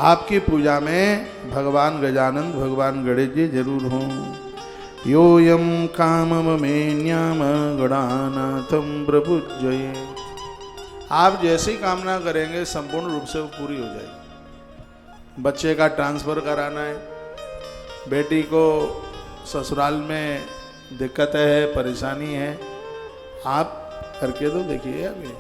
आपकी पूजा में भगवान गजानंद भगवान गणेश जी जरूर हों। योयम काममेन्याम गणानाथम प्रपूज्यये। आप जैसी कामना करेंगे संपूर्ण रूप से वो पूरी हो जाएगी। बच्चे का ट्रांसफ़र कराना है, बेटी को ससुराल में दिक्कत है, परेशानी है, आप करके तो देखिए। अभी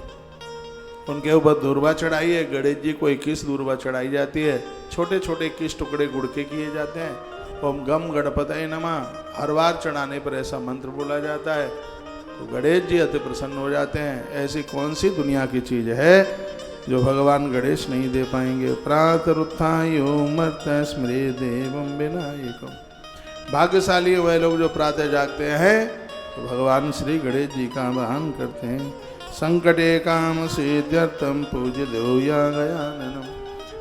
उनके ऊपर दूर्वा चढ़ाइए। गणेश जी को 21 दूर्वा चढ़ाई जाती है। छोटे छोटे 21 टुकड़े गुड़ के किए जाते हैं। ओम गम गणपतये नमः हर बार चढ़ाने पर ऐसा मंत्र बोला जाता है तो गणेश जी अति प्रसन्न हो जाते हैं। ऐसी कौन सी दुनिया की चीज है जो भगवान गणेश नहीं दे पाएंगे। प्रातरुत्थायो मर्त स्मरे देवम विनायकम। भाग्यशाली वह लोग जो प्रातः जागते हैं तो भगवान श्री गणेश जी का आवाहन करते हैं। संकटे काम सिद्ध्यर्थम पूज्य देवया गजाननम।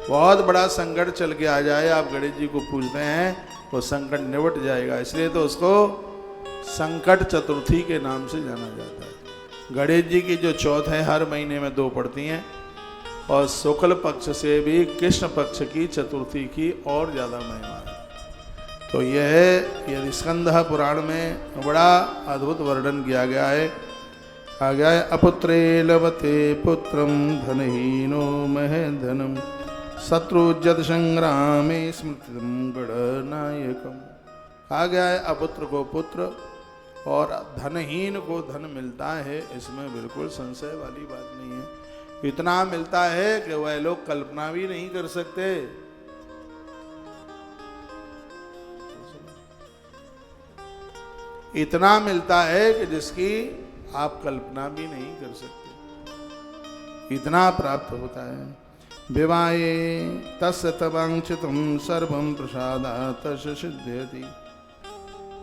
बहुत बड़ा संकट चल के आ जाए, आप गणेश जी को पूजते हैं वो संकट निवट जाएगा। इसलिए तो उसको संकट चतुर्थी के नाम से जाना जाता है। गणेश जी की जो चौथ है हर महीने में 2 पड़ती हैं और शुक्ल पक्ष से भी कृष्ण पक्ष की चतुर्थी की और ज़्यादा महिमा है। तो यह स्कंद पुराण में बड़ा अद्भुत वर्णन किया गया है। आ गया है अपुत्रे लभते पुत्रम धनहीनो महे धनम शत्रुजत संग्रामे स्मृतिम गणनायकम। कहा गया है अपुत्र को पुत्र और धनहीन को धन मिलता है, इसमें बिल्कुल संशय वाली बात नहीं है। इतना मिलता है कि वह लोग कल्पना भी नहीं कर सकते। इतना मिलता है कि जिसकी आप कल्पना भी नहीं कर सकते, इतना प्राप्त होता है। विवाहे तस्य तवांक्षितम सर्वम प्रसादात् तस्य सिद्ध्यति।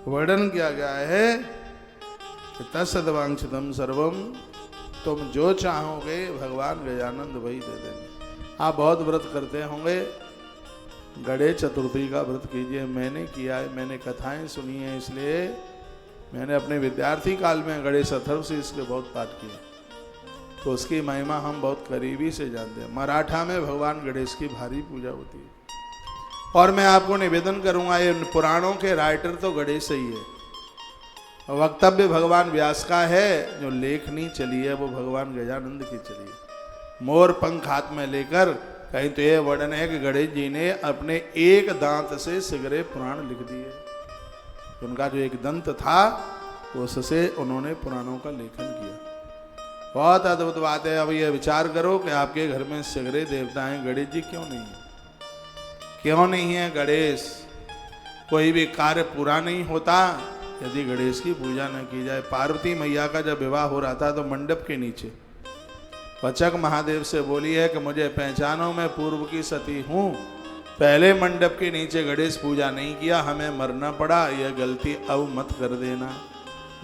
वर्णन किया गया है कि तस्य तवांक्षितम सर्वम, तुम जो चाहोगे भगवान गजानंद वही दे देंगे। आप बहुत व्रत करते होंगे, गणेश चतुर्थी का व्रत कीजिए। मैंने किया है, मैंने कथाएं सुनी है, इसलिए मैंने अपने विद्यार्थी काल में गणेश अथर्व से इसके बहुत पाठ किए, तो उसकी महिमा हम बहुत करीबी से जानते हैं। मराठा में भगवान गणेश की भारी पूजा होती है। और मैं आपको निवेदन करूंगा, ये पुराणों के राइटर तो गणेश ही है। वक्तव्य भगवान व्यास का है, जो लेखनी चली है वो भगवान गजानंद की चली है। मोर पंख हाथ में लेकर कहीं तो ये वर्णन है कि गणेश जी ने अपने एक दांत से सगरे पुराण लिख दिए। उनका जो एक दंत था उससे उन्होंने पुराणों का लेखन किया। बहुत अद्भुत बात है। अब ये विचार करो कि आपके घर में सगरे देवता हैं, गणेश जी क्यों नहीं है? क्यों नहीं है गणेश? कोई भी कार्य पूरा नहीं होता यदि गणेश की पूजा न की जाए। पार्वती मैया का जब विवाह हो रहा था तो मंडप के नीचे वचक महादेव से बोली है कि मुझे पहचानो, मैं पूर्व की सती हूँ। पहले मंडप के नीचे गणेश पूजा नहीं किया, हमें मरना पड़ा, यह गलती अब मत कर देना।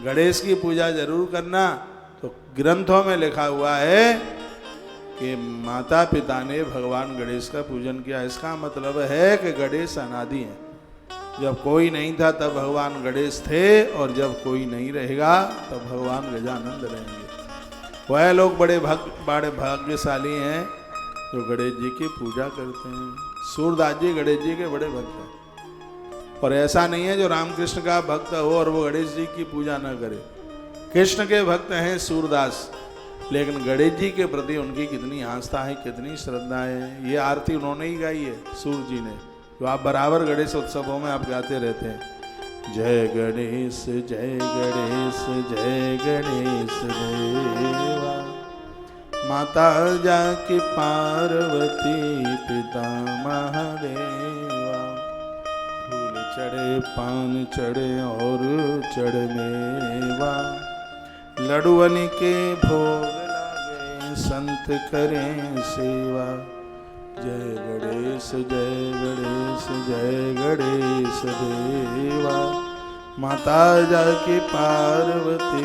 गणेश की पूजा जरूर करना। तो ग्रंथों में लिखा हुआ है कि माता पिता ने भगवान गणेश का पूजन किया। इसका मतलब है कि गणेश अनादि हैं। जब कोई नहीं था तब भगवान गणेश थे, और जब कोई नहीं रहेगा तब भगवान गजानंद रहेंगे। वह लोग बड़े भाग्यशाली हैं जो गणेश जी की पूजा करते हैं। सूरदास जी गणेश जी के बड़े भक्त हैं। और ऐसा नहीं है जो रामकृष्ण का भक्त हो और वो गणेश जी की पूजा न करे। कृष्ण के भक्त हैं सूरदास, लेकिन गणेश जी के प्रति उनकी कितनी आस्था है, कितनी श्रद्धा है। ये आरती उन्होंने ही गाई है, सूर जी ने, जो आप बराबर गणेश उत्सवों में आप गाते रहते हैं। जय गणेश जय गणेश जय गणेश देवा, माता जाकी पार्वती पिता महादेवा। फूल चढ़े पान चढ़े और चढ़ मेवा, लडुअन के भोग लागे संत करें सेवा। जय गणेश जय गणेश जय गणेश देवा, माता जाकी पार्वती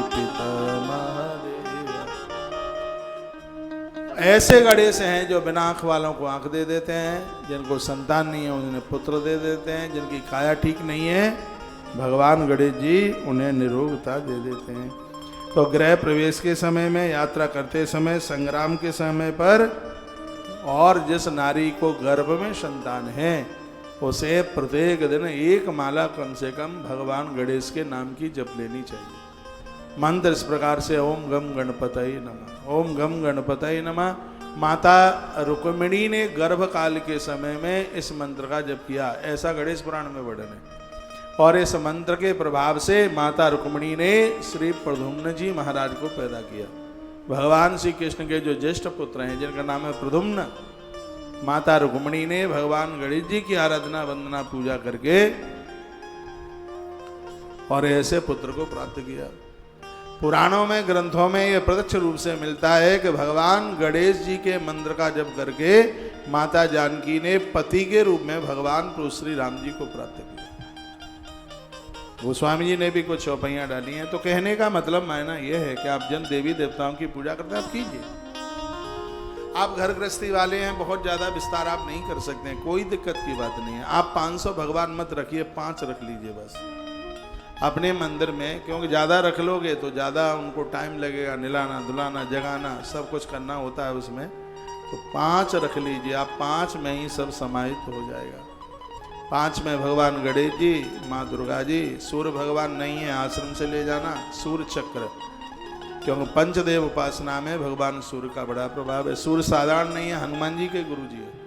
पिता महादेवा। ऐसे गणेश हैं जो बिना आँख वालों को आँख दे देते हैं, जिनको संतान नहीं है उन्हें पुत्र दे देते हैं, जिनकी काया ठीक नहीं है भगवान गणेश जी उन्हें निरोगता दे देते हैं। तो गृह प्रवेश के समय में, यात्रा करते समय, संग्राम के समय पर और जिस नारी को गर्भ में संतान है उसे प्रत्येक दिन एक माला कम से कम भगवान गणेश के नाम की जप लेनी चाहिए। मंत्र इस प्रकार से ओम गम गणपतये नमः, ओम गम गणपतये नमः। माता रुक्मिणी ने गर्भ काल के समय में इस मंत्र का जप किया, ऐसा गणेश पुराण में वर्णन है। और इस मंत्र के प्रभाव से माता रुक्मिणी ने श्री प्रद्युम्न जी महाराज को पैदा किया। भगवान श्री कृष्ण के जो ज्येष्ठ पुत्र हैं जिनका नाम है प्रद्युम्न, माता रुक्मिणी ने भगवान गणेश जी की आराधना वंदना पूजा करके और ऐसे पुत्र को प्राप्त किया। पुराणों में ग्रंथों में यह प्रत्यक्ष रूप से मिलता है कि भगवान गणेश जी के मंत्र का जप करके माता जानकी ने पति के रूप में भगवान प्रभु श्री राम जी को प्राप्त किया। गोस्वामी जी ने भी कुछ चौपाइयां डाली हैं। तो कहने का मतलब मायना यह है कि आप जिन देवी देवताओं की पूजा करते हैं आप कीजिए। आप घर गृहस्थी वाले हैं, बहुत ज्यादा विस्तार आप नहीं कर सकते हैं, कोई दिक्कत की बात नहीं है। आप 500 भगवान मत रखिए, 5 रख लीजिए बस अपने मंदिर में, क्योंकि ज़्यादा रख लोगे तो ज़्यादा उनको टाइम लगेगा, निलाना धुलाना जगाना सब कुछ करना होता है उसमें। तो 5 रख लीजिए आप, 5 में ही सब समाहित हो जाएगा। 5 में भगवान गणेश जी, माँ दुर्गा जी, सूर्य भगवान नहीं है आश्रम से ले जाना, सूर्य चक्र, क्योंकि पंचदेव उपासना में भगवान सूर्य का बड़ा प्रभाव है। सूर्य साधारण नहीं है, हनुमान जी के गुरु जी है।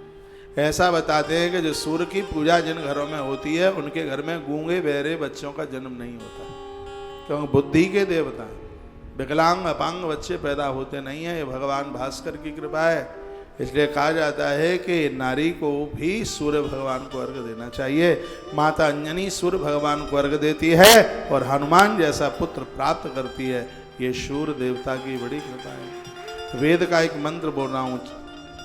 ऐसा बताते हैं कि जो सूर्य की पूजा जिन घरों में होती है उनके घर में गूंगे बहरे बच्चों का जन्म नहीं होता, क्योंकि बुद्धि के देवता हैं। विकलांग अपांग बच्चे पैदा होते नहीं हैं, ये भगवान भास्कर की कृपा है। इसलिए कहा जाता है कि नारी को भी सूर्य भगवान को अर्घ देना चाहिए। माता अंजनी सूर्य भगवान को अर्घ देती है और हनुमान जैसा पुत्र प्राप्त करती है। ये सूर्य देवता की बड़ी कृपा है। वेद का एक मंत्र बोल रहा हूँ,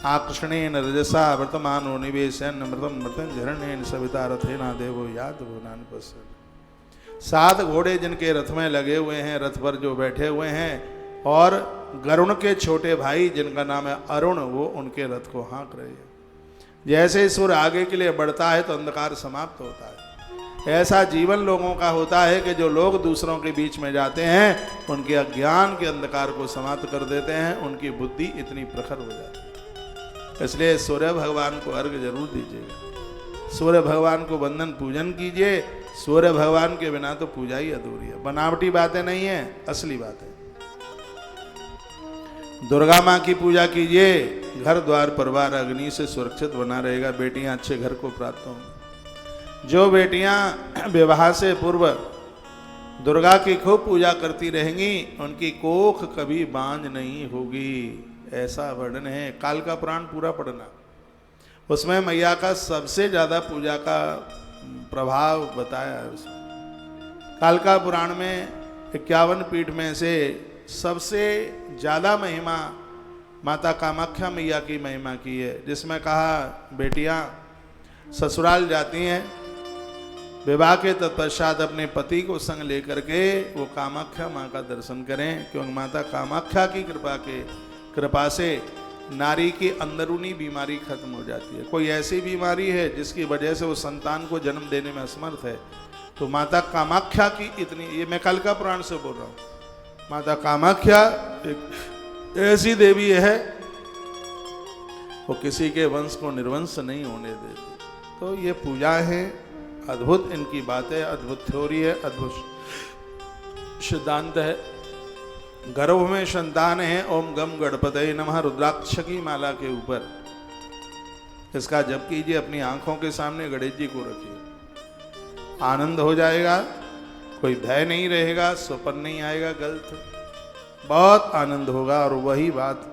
आकृष्णेन रजसा वर्तमानो निवेशन मृतम मृत्युंजरणेन सविता रथेना देवो याद भुवनान पश्यन्। 7 घोड़े जिनके रथ में लगे हुए हैं, रथ पर जो बैठे हुए हैं, और गरुण के छोटे भाई जिनका नाम है अरुण, वो उनके रथ को हाँक रहे हैं। जैसे सूर्य आगे के लिए बढ़ता है तो अंधकार समाप्त होता है, ऐसा जीवन लोगों का होता है कि जो लोग दूसरों के बीच में जाते हैं उनके अज्ञान के अंधकार को समाप्त कर देते हैं, उनकी बुद्धि इतनी प्रखर हो जाती है। इसलिए सूर्य भगवान को अर्घ जरूर दीजिएगा, सूर्य भगवान को वंदन पूजन कीजिए। सूर्य भगवान के बिना तो पूजा ही अधूरी है। बनावटी बातें नहीं है, असली बातें। दुर्गा माँ की पूजा कीजिए, घर द्वार परिवार अग्नि से सुरक्षित बना रहेगा, बेटियां अच्छे घर को प्राप्त होंगी। जो बेटियां विवाह से पूर्व दुर्गा की खूब पूजा करती रहेंगी उनकी कोख कभी बांझ नहीं होगी, ऐसा वर्णन है। काल का पुराण पूरा पढ़ना, उसमें मैया का सबसे ज्यादा पूजा का प्रभाव बताया है उसमें। काल का पुराण में 51 पीठ में से सबसे ज्यादा महिमा माता कामाख्या मैया की महिमा की है, जिसमें कहा बेटियां ससुराल जाती हैं, विवाह के तत्पश्चात अपने पति को संग लेकर के वो कामाख्या माँ का दर्शन करें, क्योंकि माता कामाख्या की कृपा से नारी की अंदरूनी बीमारी खत्म हो जाती है। कोई ऐसी बीमारी है जिसकी वजह से वो संतान को जन्म देने में असमर्थ है, तो माता कामाख्या की इतनी, ये मैं कल का पुराण से बोल रहा हूँ, माता कामाख्या एक ऐसी देवी है वो किसी के वंश को निर्वंश नहीं होने देती। तो ये पूजा है, अद्भुत इनकी बात है, अद्भुत थ्योरी है, अद्भुत सिद्धांत है। गर्भ में संतान है, ओम गम गणपतये नमः रुद्राक्ष की माला के ऊपर इसका जप कीजिए, अपनी आंखों के सामने गणेश जी को रखिए, आनंद हो जाएगा, कोई भय नहीं रहेगा, स्वप्न नहीं आएगा गलत, बहुत आनंद होगा। और वही बात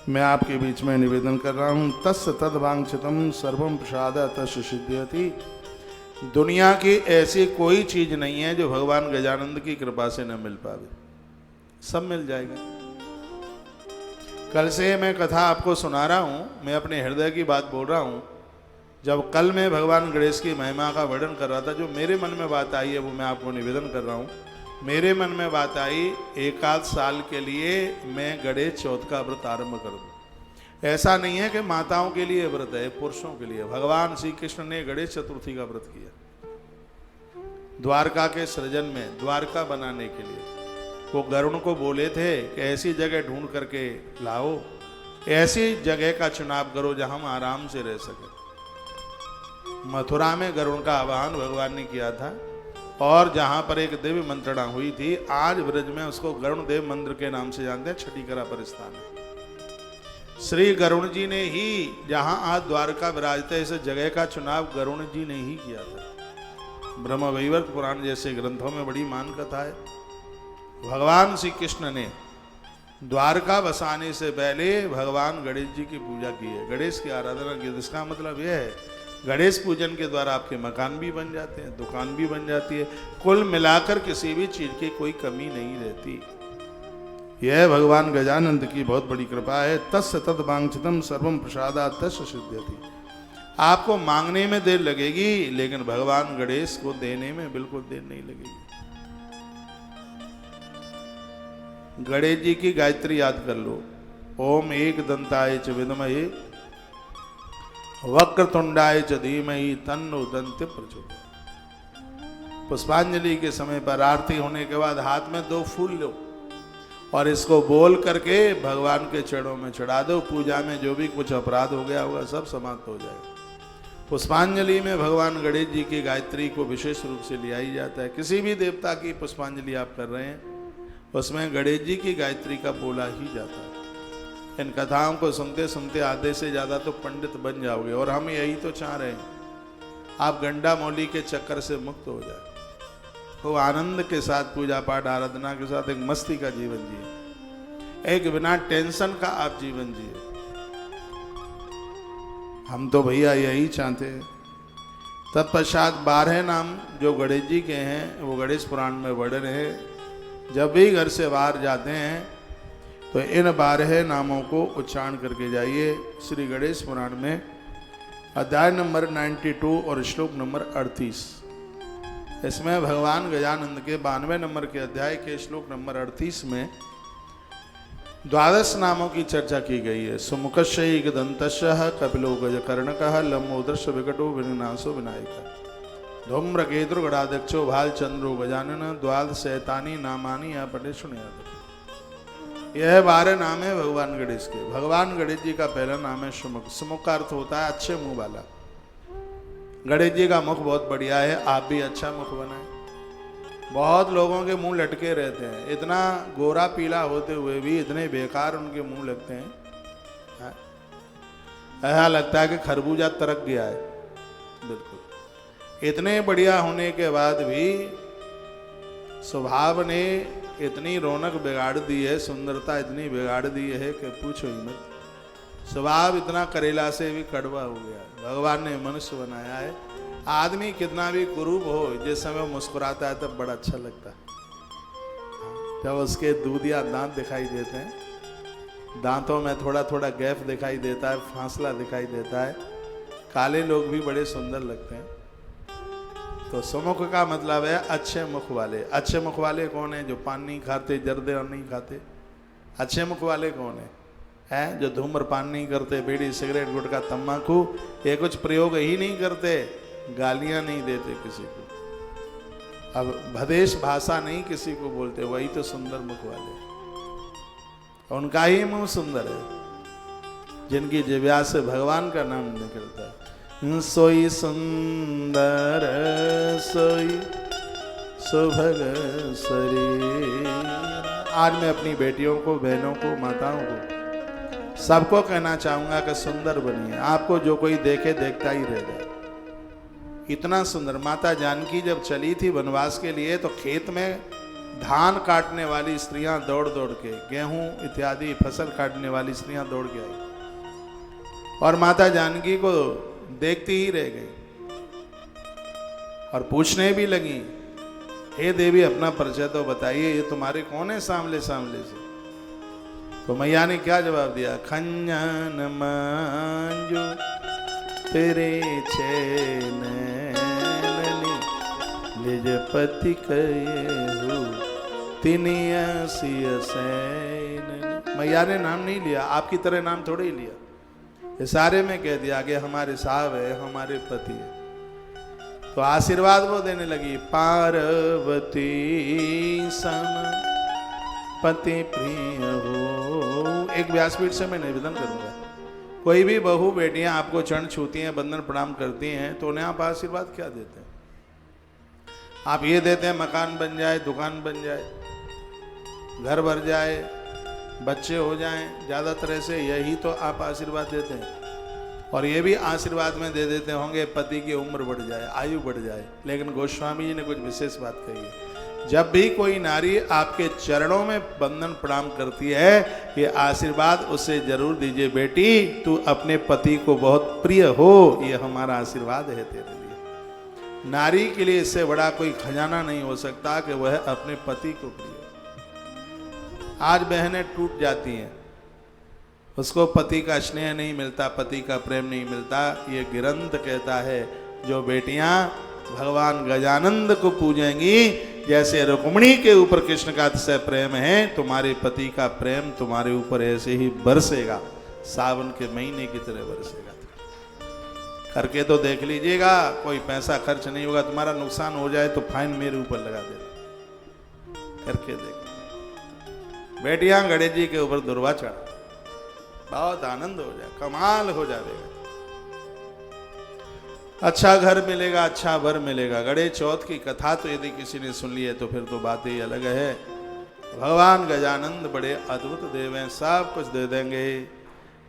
मैं आपके बीच में निवेदन कर रहा हूँ, तस् तद्वांछितम सर्वम प्रसाद तस् सिद्ध्यति। दुनिया की ऐसी कोई चीज नहीं है जो भगवान गजानंद की कृपा से न मिल पावे, सब मिल जाएगा। कल से मैं कथा आपको सुना रहा हूँ, मैं अपने हृदय की बात बोल रहा हूँ। जब कल मैं भगवान गणेश की महिमा का वर्णन कर रहा था, जो मेरे मन में बात आई है वो मैं आपको निवेदन कर रहा हूँ। मेरे मन में बात आई, 1 साल के लिए मैं गणेश चौथ का व्रत आरंभ कर दूँ। ऐसा नहीं है कि माताओं के लिए व्रत है, पुरुषों के लिए। भगवान श्री कृष्ण ने गणेश चतुर्थी का व्रत किया द्वारका के सृजन में, द्वारका बनाने के लिए। वो गरुण को बोले थे कि ऐसी जगह ढूंढ करके लाओ ऐसी जगह का चुनाव करो जहां हम आराम से रह सके। मथुरा में गरुड़ का आवाहन भगवान ने किया था, और जहां पर एक दिव्य मंत्रणा हुई थी, आज ब्रज में उसको गरुण देव मंदिर के नाम से जानते हैं, छठीकरा पर स्थान है। श्री गरुण जी ने ही, जहां आज द्वारका विराजते, इस जगह का चुनाव गरुण जी ने ही किया था। ब्रह्म वैवर्त पुराण जैसे ग्रंथों में बड़ी मान कथा है। भगवान श्री कृष्ण ने द्वारका बसाने से पहले भगवान गणेश जी की पूजा की है, गणेश की आराधना की है। इसका मतलब यह है गणेश पूजन के द्वारा आपके मकान भी बन जाते हैं, दुकान भी बन जाती है, कुल मिलाकर किसी भी चीज की कोई कमी नहीं रहती। यह भगवान गजानंद की बहुत बड़ी कृपा है। तस् तद वांछितम सर्वम प्रसादा तस् सिद्ध्यति। आपको मांगने में देर लगेगी, लेकिन भगवान गणेश को देने में बिल्कुल देर नहीं लगेगी। गणेश जी की गायत्री याद कर लो। ओम एक दंताय च विद्महे वक्रतुंडाय च धीमहि तन्नो दंते प्रचोदयात्। पुष्पांजलि के समय पर आरती होने के बाद हाथ में 2 फूल लो और इसको बोल करके भगवान के चरणों में चढ़ा दो। पूजा में जो भी कुछ अपराध हो गया होगा सब समाप्त हो जाएगा। पुष्पांजलि में भगवान गणेश जी की गायत्री को विशेष रूप से लिया ही जाता है। किसी भी देवता की पुष्पांजलि आप कर रहे हैं, उसमें गणेश जी की गायत्री का बोला ही जाता है। इन कथाओं को सुनते सुनते आधे से ज्यादा तो पंडित बन जाओगे, और हम यही तो चाह रहे हैं, आप गंडा मौली के चक्कर से मुक्त हो जाए, तो आनंद के साथ पूजा पाठ आराधना के साथ एक मस्ती का जीवन जिए, एक बिना टेंशन का आप जीवन जिए। हम तो भैया यही चाहते हैं। तत्पश्चात 12 नाम जो गणेश जी के हैं वो गणेश पुराण में वर्णन है। जब भी घर से बाहर जाते हैं तो इन 12 नामों को उच्चारण करके जाइए। श्री गणेश पुराण में अध्याय नंबर 92 और श्लोक नंबर 38, इसमें भगवान गजानंद के 92 नंबर के अध्याय के श्लोक नंबर 38 में 12 नामों की चर्चा की गई है। सुमुखस्य एकदंतस्य कपिलो गजकर्णकः लंबोदरस्य विकटो विघ्नाशो विनायकः धूम्रकेतुर् गणाध्यक्षो भालचंद्रो गजानन द्वादशैतानि नामानि या पठे सुनियाद। यह 12 नाम है भगवान गणेश के। भगवान गणेश जी का पहला नाम है सुमुख। सुमुख का अर्थ होता है अच्छे मुंह वाला। गणेश जी का मुख बहुत बढ़िया है, आप भी अच्छा मुख बनाएं। बहुत लोगों के मुंह लटके रहते हैं, इतना गोरा पीला होते हुए भी इतने बेकार उनके मुंह लगते हैं, ऐसा लगता है कि खरबूजा तरक गया है। बिल्कुल इतने बढ़िया होने के बाद भी स्वभाव ने इतनी रौनक बिगाड़ दी है, सुंदरता इतनी बिगाड़ दी है कि पूछो ही मत। स्वभाव इतना करेला से भी कड़वा हो गया। भगवान ने मनुष्य बनाया है। आदमी कितना भी कुरूप हो, जिस समय मुस्कुराता है तब बड़ा अच्छा लगता है। जब उसके दूधिया दांत दिखाई देते हैं, दांतों में थोड़ा थोड़ा गैप दिखाई देता है, फासला दिखाई देता है, काले लोग भी बड़े सुंदर लगते हैं। तो सुमुख का मतलब है अच्छे मुख वाले। अच्छे मुख वाले कौन है? जो पान नहीं खाते, जर्दे और नहीं खाते। अच्छे मुख वाले कौन है? हैं जो धूम्रपान नहीं करते, बीड़ी सिगरेट गुटखा तम्बाकू ये कुछ प्रयोग ही नहीं करते, गालियां नहीं देते किसी को, अब भदेश भाषा नहीं किसी को बोलते, वही तो सुंदर मुख वाले। उनका ही मुंह सुंदर है, जिनकी जिह्वा से भगवान का नाम निकलता है। सोई सुंदर सोई सुभग शरीर। आज मैं अपनी बेटियों को, बहनों को, माताओं को, सबको कहना चाहूंगा कि सुंदर बनिए। आपको जो कोई देखे देखता ही रह जाए, इतना सुंदर। माता जानकी जब चली थी वनवास के लिए तो खेत में धान काटने वाली स्त्रियां दौड़ दौड़ के, गेहूं इत्यादि फसल काटने वाली स्त्रियां दौड़ के आई और माता जानकी को देखती ही रह गई और पूछने भी लगी, हे देवी अपना परिचय तो बताइए, ये तुम्हारे कौन है सामले सामले से? तो मैया ने क्या जवाब दिया? खंजन मंजू तेरे नैननी निज पति कहे तिनिया सिय सैन। मैया ने नाम नहीं लिया, आपकी तरह नाम थोड़े ही लिया, इशारे में कह दिया कि हमारे साहब है, हमारे पति है। तो आशीर्वाद वो देने लगी, पार्वती सम पति प्रिय हो। एक व्यासपीठ से मैं निवेदन करूंगा, कोई भी बहू बेटियां आपको चरण छूती हैं, बंदन प्रणाम करती हैं, तो उन्हें आप आशीर्वाद क्या देते हैं? आप ये देते हैं मकान बन जाए, दुकान बन जाए, घर भर जाए, बच्चे हो जाएं, ज़्यादातर ऐसे यही तो आप आशीर्वाद देते हैं। और ये भी आशीर्वाद में दे देते होंगे पति की उम्र बढ़ जाए, आयु बढ़ जाए। लेकिन गोस्वामी जी ने कुछ विशेष बात कही है, जब भी कोई नारी आपके चरणों में बंदन प्रणाम करती है, ये आशीर्वाद उसे जरूर दीजिए, बेटी तू अपने पति को बहुत प्रिय हो, ये हमारा आशीर्वाद है तेरे लिए। नारी के लिए इससे बड़ा कोई खजाना नहीं हो सकता कि वह अपने पति को प्रिय। आज बहनें टूट जाती हैं, उसको पति का स्नेह नहीं मिलता, पति का प्रेम नहीं मिलता। ये ग्रंथ कहता है, जो बेटियां भगवान गजानंद को पूजेंगी, जैसे रुक्मिणी के ऊपर कृष्ण का अतिशय प्रेम है, तुम्हारे पति का प्रेम तुम्हारे ऊपर ऐसे ही बरसेगा, सावन के महीने की तरह बरसेगा। करके तो देख लीजिएगा, कोई पैसा खर्च नहीं होगा, तुम्हारा नुकसान हो जाए तो फाइन मेरे ऊपर लगा देना। करके देख, बेटियां गणेश जी के ऊपर दुर्वा चढ़ा, बहुत आनंद हो जाए, कमाल हो जाएगा। अच्छा घर मिलेगा, अच्छा वर मिलेगा। गणेश चौथ की कथा तो यदि किसी ने सुन ली है तो फिर तो बात ही अलग है। भगवान गजानंद बड़े अद्भुत देव हैं, सब कुछ दे देंगे,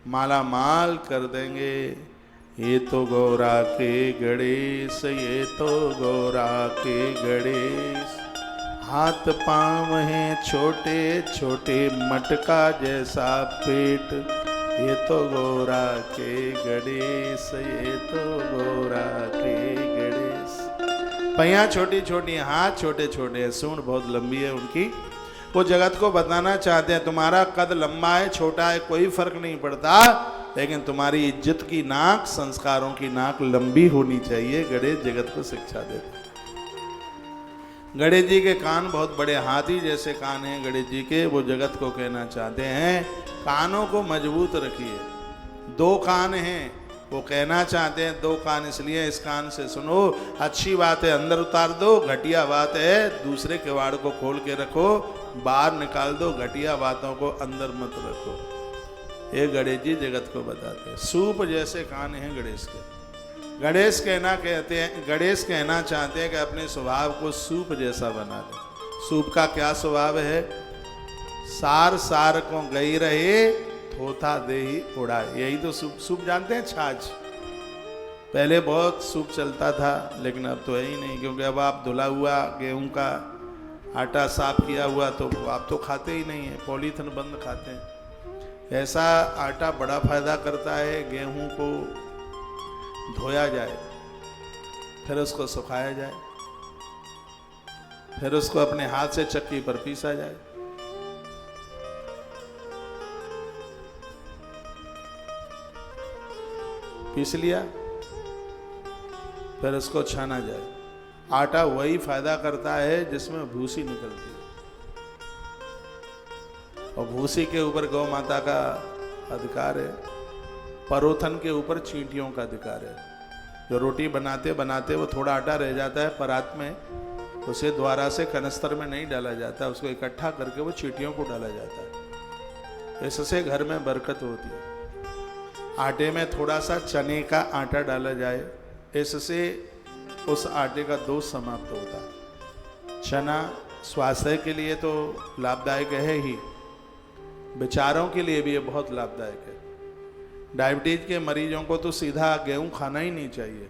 माला माल कर देंगे। ये तो गौरा के गणेश, ये तो गौरा के गणेश, हाथ पांव हैं छोटे छोटे, मटका जैसा पेट, ये तो गौरा के गणेश, ये तो गौरा के गणेश। पैया छोटी छोटी, हाथ छोटे छोटे, सूंड बहुत लंबी है उनकी। वो जगत को बताना चाहते हैं, तुम्हारा कद लंबा है छोटा है कोई फर्क नहीं पड़ता, लेकिन तुम्हारी इज्जत की नाक, संस्कारों की नाक लंबी होनी चाहिए। गणेश जगत को शिक्षा देते। गणेश जी के कान बहुत बड़े, हाथी जैसे कान हैं गणेश जी के। वो जगत को कहना चाहते हैं, कानों को मजबूत रखिए। दो कान हैं, वो कहना चाहते हैं दो कान इसलिए, इस कान से सुनो, अच्छी बात है अंदर उतार दो, घटिया बात है दूसरे किवाड़ को खोल के रखो, बाहर निकाल दो, घटिया बातों को अंदर मत रखो। ये गणेश जी जगत को बताते हैं। सूप जैसे कान हैं गणेश के। गणेश गणेश कहना चाहते हैं कि अपने स्वभाव को सूप जैसा बना दे। सूप का क्या स्वभाव है? सार सार को गई रहे, थोथा दे ही उड़ाए। यही तो सूप जानते हैं, छाछ। पहले बहुत सूप चलता था, लेकिन अब तो है ही नहीं, क्योंकि अब आप धुला हुआ गेहूं का आटा साफ किया हुआ तो आप तो खाते ही नहीं है, पॉलीथिन बंद खाते हैं। ऐसा आटा बड़ा फायदा करता है, गेहूं को धोया जाए, फिर उसको सुखाया जाए, फिर उसको अपने हाथ से चक्की पर पीसा जाए। पीस लिया, फिर उसको छाना जाए। आटा वही फायदा करता है जिसमें भूसी निकलती है, और भूसी के ऊपर गौ माता का अधिकार है, परोथन के ऊपर चींटियों का अधिकार है। जो रोटी बनाते बनाते वो थोड़ा आटा रह जाता है परात में, उसे द्वारा से कनस्तर में नहीं डाला जाता, उसको इकट्ठा करके वो चींटियों को डाला जाता है। इससे घर में बरकत होती है। आटे में थोड़ा सा चने का आटा डाला जाए, इससे उस आटे का दोष समाप्त होता है। चना स्वास्थ्य के लिए तो लाभदायक है ही, विचारों के लिए भी ये बहुत लाभदायक है। डायबिटीज के मरीजों को तो सीधा गेहूं खाना ही नहीं चाहिए,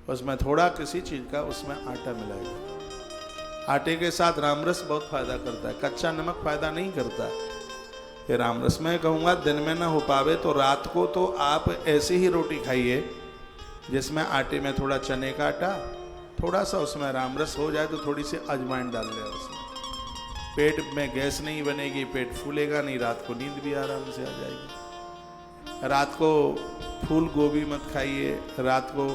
उसमें थोड़ा किसी चीज़ का उसमें आटा मिलाएगा। आटे के साथ रामरस बहुत फायदा करता है, कच्चा नमक फायदा नहीं करता। ये रामरस मैं कहूँगा दिन में ना हो पावे तो रात को तो आप ऐसी ही रोटी खाइए जिसमें आटे में थोड़ा चने का आटा, थोड़ा सा उसमें रामरस हो जाए, तो थोड़ी सी अजवाइन डाल लें उसमें। पेट में गैस नहीं बनेगी, पेट फूलेगा नहीं, रात को नींद भी आराम से आ जाएगी। रात को फूल गोभी मत खाइए, रात को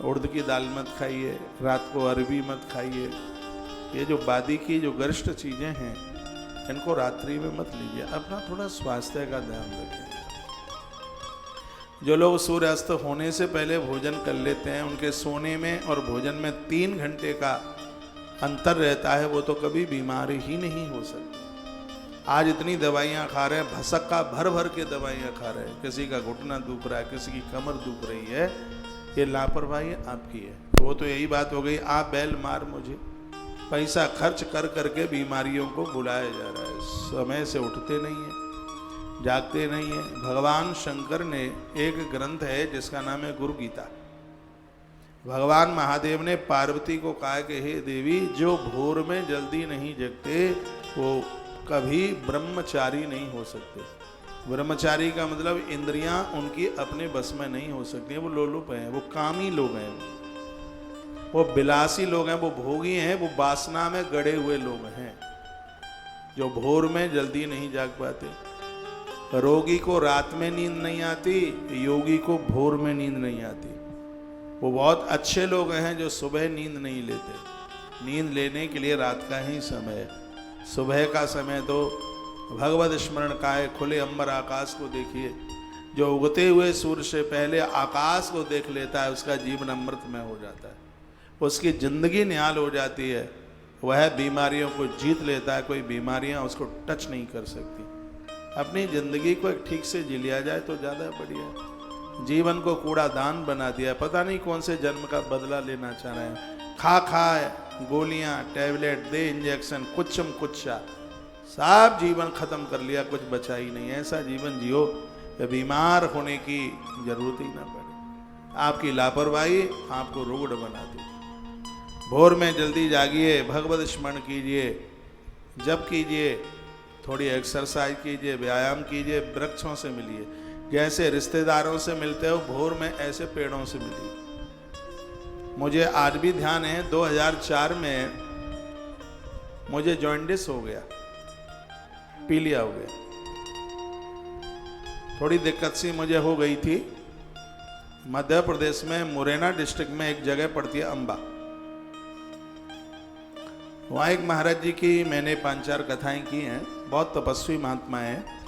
उड़द की दाल मत खाइए, रात को अरबी मत खाइए। ये जो बादी की जो गरिष्ठ चीज़ें हैं, इनको रात्रि में मत लीजिए। अपना थोड़ा स्वास्थ्य का ध्यान रखें। जो लोग सूर्यास्त होने से पहले भोजन कर लेते हैं, उनके सोने में और भोजन में 3 घंटे का अंतर रहता है, वो तो कभी बीमार ही नहीं हो सकते। आज इतनी दवाइयाँ खा रहे हैं, भसक का भर भर के दवाइयाँ खा रहे हैं, किसी का घुटना दुख रहा है, किसी की कमर दुख रही है, ये लापरवाही आपकी है। तो वो तो यही बात हो गई, आप बैल मार मुझे, पैसा खर्च कर करके बीमारियों को बुलाया जा रहा है, समय से उठते नहीं है, जागते नहीं है। भगवान शंकर ने एक ग्रंथ है जिसका नाम है गुरु गीता। भगवान महादेव ने पार्वती को कहा कि हे देवी, जो भोर में जल्दी नहीं जगते वो कभी ब्रह्मचारी नहीं हो सकते। ब्रह्मचारी का मतलब इंद्रियां उनकी अपने बस में नहीं हो सकती हैं, वो लोलुप हैं, वो कामी लोग हैं, वो विलासी लोग हैं, वो भोगी हैं, वो वासना में गड़े हुए लोग हैं, जो भोर में जल्दी नहीं जाग पाते। रोगी को रात में नींद नहीं आती, योगी को भोर में नींद नहीं आती। वो बहुत अच्छे लोग हैं जो सुबह नींद नहीं लेते। नींद लेने के लिए रात का ही समय है, सुबह का समय तो भगवत स्मरण का है। खुले अंबर आकाश को देखिए, जो उगते हुए सूर्य से पहले आकाश को देख लेता है उसका जीवन अमृतमय हो जाता है, उसकी जिंदगी निहाल हो जाती है, वह बीमारियों को जीत लेता है, कोई बीमारियां उसको टच नहीं कर सकती। अपनी जिंदगी को एक ठीक से जी लिया जाए तो ज़्यादा बढ़िया। जीवन को कूड़ा दान बना दिया, पता नहीं कौन से जन्म का बदला लेना चाह रहे हैं। खा गोलियां, टैबलेट, दे इंजेक्शन, कुछम कुच्छा, सब जीवन खत्म कर लिया, कुछ बचा ही नहीं। ऐसा जीवन जियो कि बीमार होने की जरूरत ही ना पड़े। आपकी लापरवाही आपको रोग बना दे। भोर में जल्दी जागिए, भगवत स्मरण कीजिए, जप कीजिए, थोड़ी एक्सरसाइज कीजिए, व्यायाम कीजिए, वृक्षों से मिलिए। जैसे रिश्तेदारों से मिलते हो भोर में, ऐसे पेड़ों से मिलिए। मुझे आज भी ध्यान है, 2004 में मुझे जॉन्डिस हो गया, पीलिया हो गया, थोड़ी दिक्कत सी मुझे हो गई थी। मध्य प्रदेश में मुरैना डिस्ट्रिक्ट में एक जगह पड़ती है अंबा, वहाँ एक महाराज जी की मैंने 5-4 कथाएं की हैं, बहुत तपस्वी महात्मा हैं।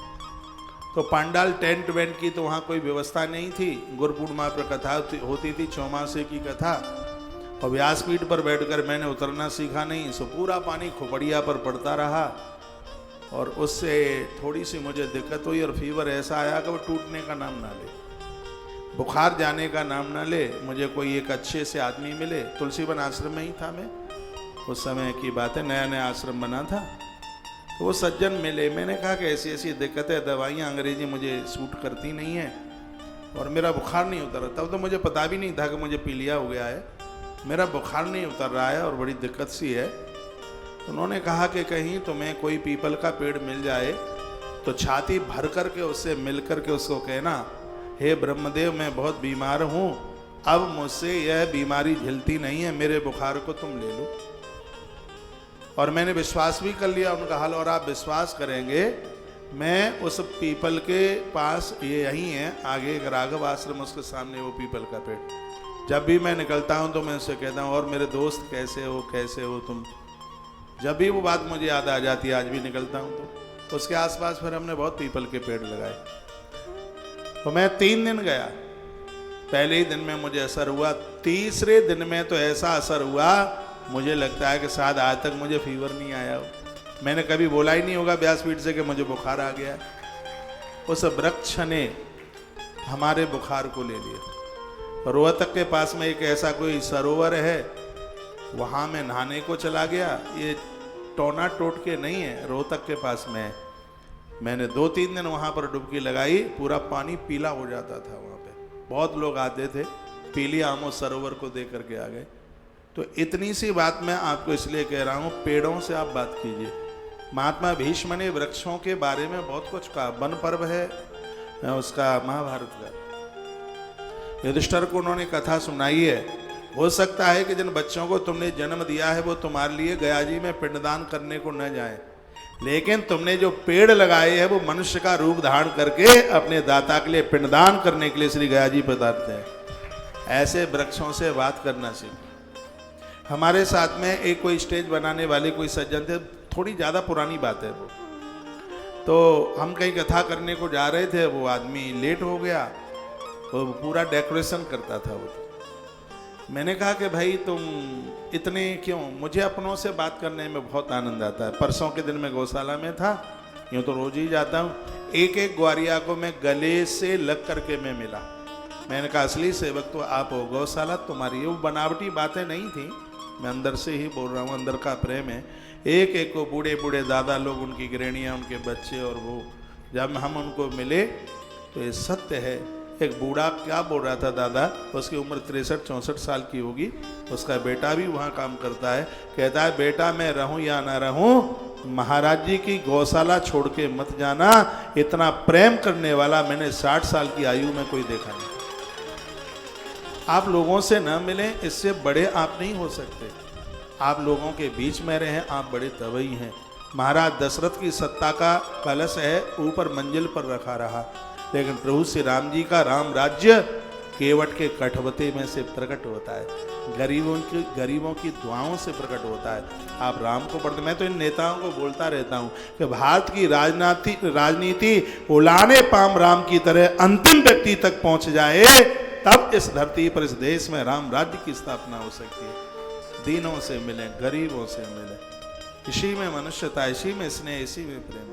तो पांडाल टेंट वेंट की तो वहाँ कोई व्यवस्था नहीं थी। गुरु पूर्णिमा पर कथा होती थी, चौमासे की कथा, और व्यासपीठ पर बैठकर मैंने उतरना सीखा नहीं, सो पूरा पानी खोपड़िया पर पड़ता रहा, और उससे थोड़ी सी मुझे दिक्कत हुई, और फीवर ऐसा आया कि वो टूटने का नाम ना ले, बुखार जाने का नाम ना ले। मुझे कोई एक अच्छे से आदमी मिले, तुलसीवन आश्रम में ही था मैं, उस समय की बात है, नया नया आश्रम बना था। तो वो सज्जन मिले, मैंने कहा कि ऐसी ऐसी दिक्कत है, दवाइयाँ अंग्रेजी मुझे सूट करती नहीं है, और मेरा बुखार नहीं उतर रहा। तब तो मुझे पता भी नहीं था कि मुझे पीलिया हो गया है, मेरा बुखार नहीं उतर रहा है और बड़ी दिक्कत सी है। उन्होंने कहा कि कहीं तुम्हें कोई पीपल का पेड़ मिल जाए तो छाती भर करके उससे मिल करके उसको कहना, हे ब्रह्मदेव, मैं बहुत बीमार हूँ, अब मुझसे यह बीमारी झेलती नहीं है, मेरे बुखार को तुम ले लो। और मैंने विश्वास भी कर लिया उनका हाल, और आप विश्वास करेंगे, मैं उस पीपल के पास, ये यहीं है आगे एक राघव आश्रम, उसके सामने वो पीपल का पेड़, जब भी मैं निकलता हूँ तो मैं उससे कहता हूँ, और मेरे दोस्त कैसे हो तुम। जब भी वो बात मुझे याद आ जाती है, आज भी निकलता हूँ तो उसके आसपास फिर हमने बहुत पीपल के पेड़ लगाए। तो मैं 3 दिन गया, पहले ही दिन में मुझे असर हुआ, तीसरे दिन में तो ऐसा असर हुआ, मुझे लगता है कि शायद आज तक मुझे फीवर नहीं आया हो। मैंने कभी बोला ही नहीं होगा व्यासपीठ से कि मुझे बुखार आ गया। उस वृक्ष ने हमारे बुखार को ले लिया। रोहतक के पास में एक ऐसा कोई सरोवर है, वहाँ मैं नहाने को चला गया। ये टोना टोट के नहीं है, रोहतक के पास में है। मैंने 2-3 दिन वहाँ पर डुबकी लगाई, पूरा पानी पीला हो जाता था। वहाँ पे बहुत लोग आते थे, पीली आमो सरोवर को देख करके आ गए। तो इतनी सी बात मैं आपको इसलिए कह रहा हूँ, पेड़ों से आप बात कीजिए। महात्मा भीष्म ने वृक्षों के बारे में बहुत कुछ कहा। वन पर्व है उसका, महाभारत का, युधिष्ठिर को उन्होंने कथा सुनाई है। हो सकता है कि जिन बच्चों को तुमने जन्म दिया है वो तुम्हारे लिए गया जी में पिंडदान करने को न जाए, लेकिन तुमने जो पेड़ लगाए हैं वो मनुष्य का रूप धारण करके अपने दाता के लिए पिंडदान करने के लिए श्री गया जी पधारते हैं। ऐसे वृक्षों से बात करना सीखो। हमारे साथ में एक कोई स्टेज बनाने वाले कोई सज्जन थे, थोड़ी ज़्यादा पुरानी बात है वो, तो हम कहीं कथा करने को जा रहे थे, वो आदमी लेट हो गया, वो पूरा डेकोरेशन करता था वो। मैंने कहा कि भाई तुम इतने क्यों, मुझे अपनों से बात करने में बहुत आनंद आता है। परसों के दिन मैं गौशाला में था, यूँ तो रोज ही जाता हूँ। एक एक ग्वारिया को मैं गले से लग करके मैं मिला। मैंने कहा असली सेवक तो आप हो, गौशाला तुम्हारी। वो बनावटी बातें नहीं थी, मैं अंदर से ही बोल रहा हूँ, अंदर का प्रेम है। एक एक को बूढ़े बूढ़े दादा लोग, उनकी गृहणियाँ, उनके बच्चे, और वो जब हम उनको मिले तो ये सत्य है। एक बूढ़ा क्या बोल रहा था दादा, उसकी उम्र 63-64 साल की होगी, उसका बेटा भी वहाँ काम करता है। कहता है बेटा मैं रहूँ या ना रहूँ, महाराज जी की गौशाला छोड़ के मत जाना। इतना प्रेम करने वाला मैंने 60 साल की आयु में कोई देखा नहीं। आप लोगों से न मिलें, इससे बड़े आप नहीं हो सकते। आप लोगों के बीच में रहें, आप बड़े तवई हैं। महाराज दशरथ की सत्ता का कलश है ऊपर मंजिल पर रखा रहा, लेकिन प्रभु श्री राम जी का राम राज्य केवट के कठवते में से प्रकट होता है, गरीबों की दुआओं से प्रकट होता है। आप राम को पढ़ते, मैं तो इन नेताओं को बोलता रहता हूँ कि भारत की राजनीति उलाने पाम राम की तरह अंतिम व्यक्ति तक पहुँच जाए, तब इस धरती पर, इस देश में राम राज्य की स्थापना हो सकती है। दीनों से मिलें, गरीबों से मिलें, इसी में मनुष्यता, इसी में स्नेह, इसी में प्रेम।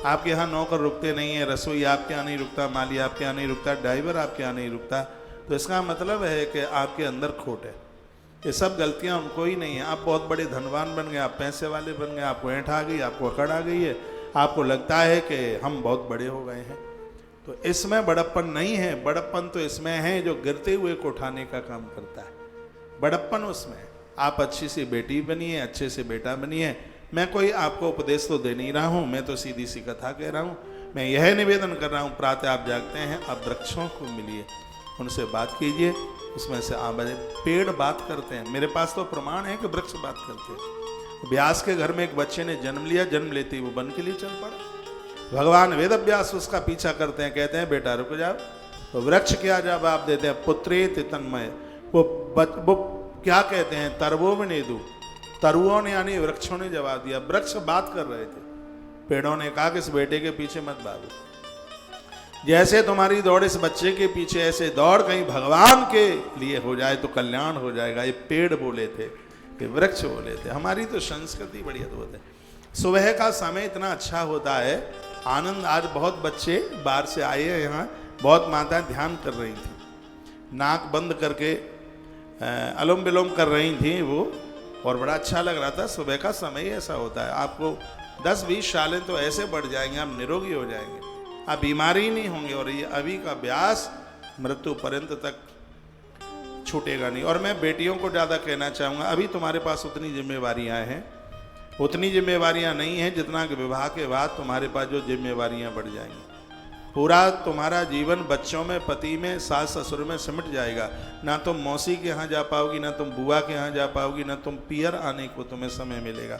आपके यहाँ नौकर रुकते नहीं है, रसोई आपके यहाँ नहीं रुकता, माली आपके यहाँ नहीं रुकता, ड्राइवर आपके यहाँ नहीं रुकता, तो इसका मतलब है कि आपके अंदर खोट है। ये सब गलतियाँ उनको ही नहीं है। आप बहुत बड़े धनवान बन गए, आप पैसे वाले बन गए, आपको ऐंठ आ गई, आपको अकड़ आ गई है, आपको लगता है कि हम बहुत बड़े हो गए हैं। तो इसमें बड़प्पन नहीं है। बड़प्पन तो इसमें है जो गिरते हुए को उठाने का काम करता है। बड़प्पन उसमें है। आप अच्छी सी बेटी बनिए, अच्छे से बेटा बनिए। मैं कोई आपको उपदेश तो दे नहीं रहा हूँ, मैं तो सीधी सी कथा कह रहा हूँ। मैं यह निवेदन कर रहा हूँ, प्रातः आप जागते हैं, आप वृक्षों को मिलिए, उनसे बात कीजिए, उसमें से आप पेड़ बात करते हैं। मेरे पास तो प्रमाण है कि वृक्ष बात करते हैं। व्यास के घर में एक बच्चे ने जन्म लिया, जन्म लेते ही वो वन के लिए चल पड़ा। भगवान वेद व्यास उसका पीछा करते हैं, कहते हैं बेटा रुक जाओ। तो वृक्ष क्या जवाब देते हैं, पुत्रेत तन्मय। वो क्या कहते हैं, तरवो में नेदू, तरुओं ने यानी वृक्षों ने जवाब दिया। वृक्ष बात कर रहे थे, पेड़ों ने कहा कि इस बेटे के पीछे मत भागो, जैसे तुम्हारी दौड़ इस बच्चे के पीछे, ऐसे दौड़ कहीं भगवान के लिए हो जाए तो कल्याण हो जाएगा। ये पेड़ बोले थे, ये वृक्ष बोले थे। हमारी तो संस्कृति बड़ी अद्भुत है। सुबह का समय इतना अच्छा होता है, आनंद। आज बहुत बच्चे बाहर से आए हैं यहाँ, बहुत माताएं ध्यान कर रही थी, नाक बंद करके अनुलोम विलोम कर रही थी वो, और बड़ा अच्छा लग रहा था। सुबह का समय ऐसा होता है, आपको 10-20 सालें तो ऐसे बढ़ जाएंगे, आप निरोगी हो जाएंगे, आप बीमारी ही नहीं होंगे, और ये अभी का अभ्यास मृत्यु पर्यंत तक छूटेगा नहीं। और मैं बेटियों को ज़्यादा कहना चाहूँगा, अभी तुम्हारे पास उतनी जिम्मेवारियाँ हैं, उतनी जिम्मेवारियां नहीं हैं जितना कि विवाह के बाद तुम्हारे पास जो जिम्मेवारियां बढ़ जाएंगी। पूरा तुम्हारा जीवन बच्चों में, पति में, सास ससुर में सिमट जाएगा। ना तुम मौसी के यहाँ जा पाओगी, ना तुम बुआ के यहाँ जा पाओगी, ना तुम पियर आने को तुम्हें समय मिलेगा।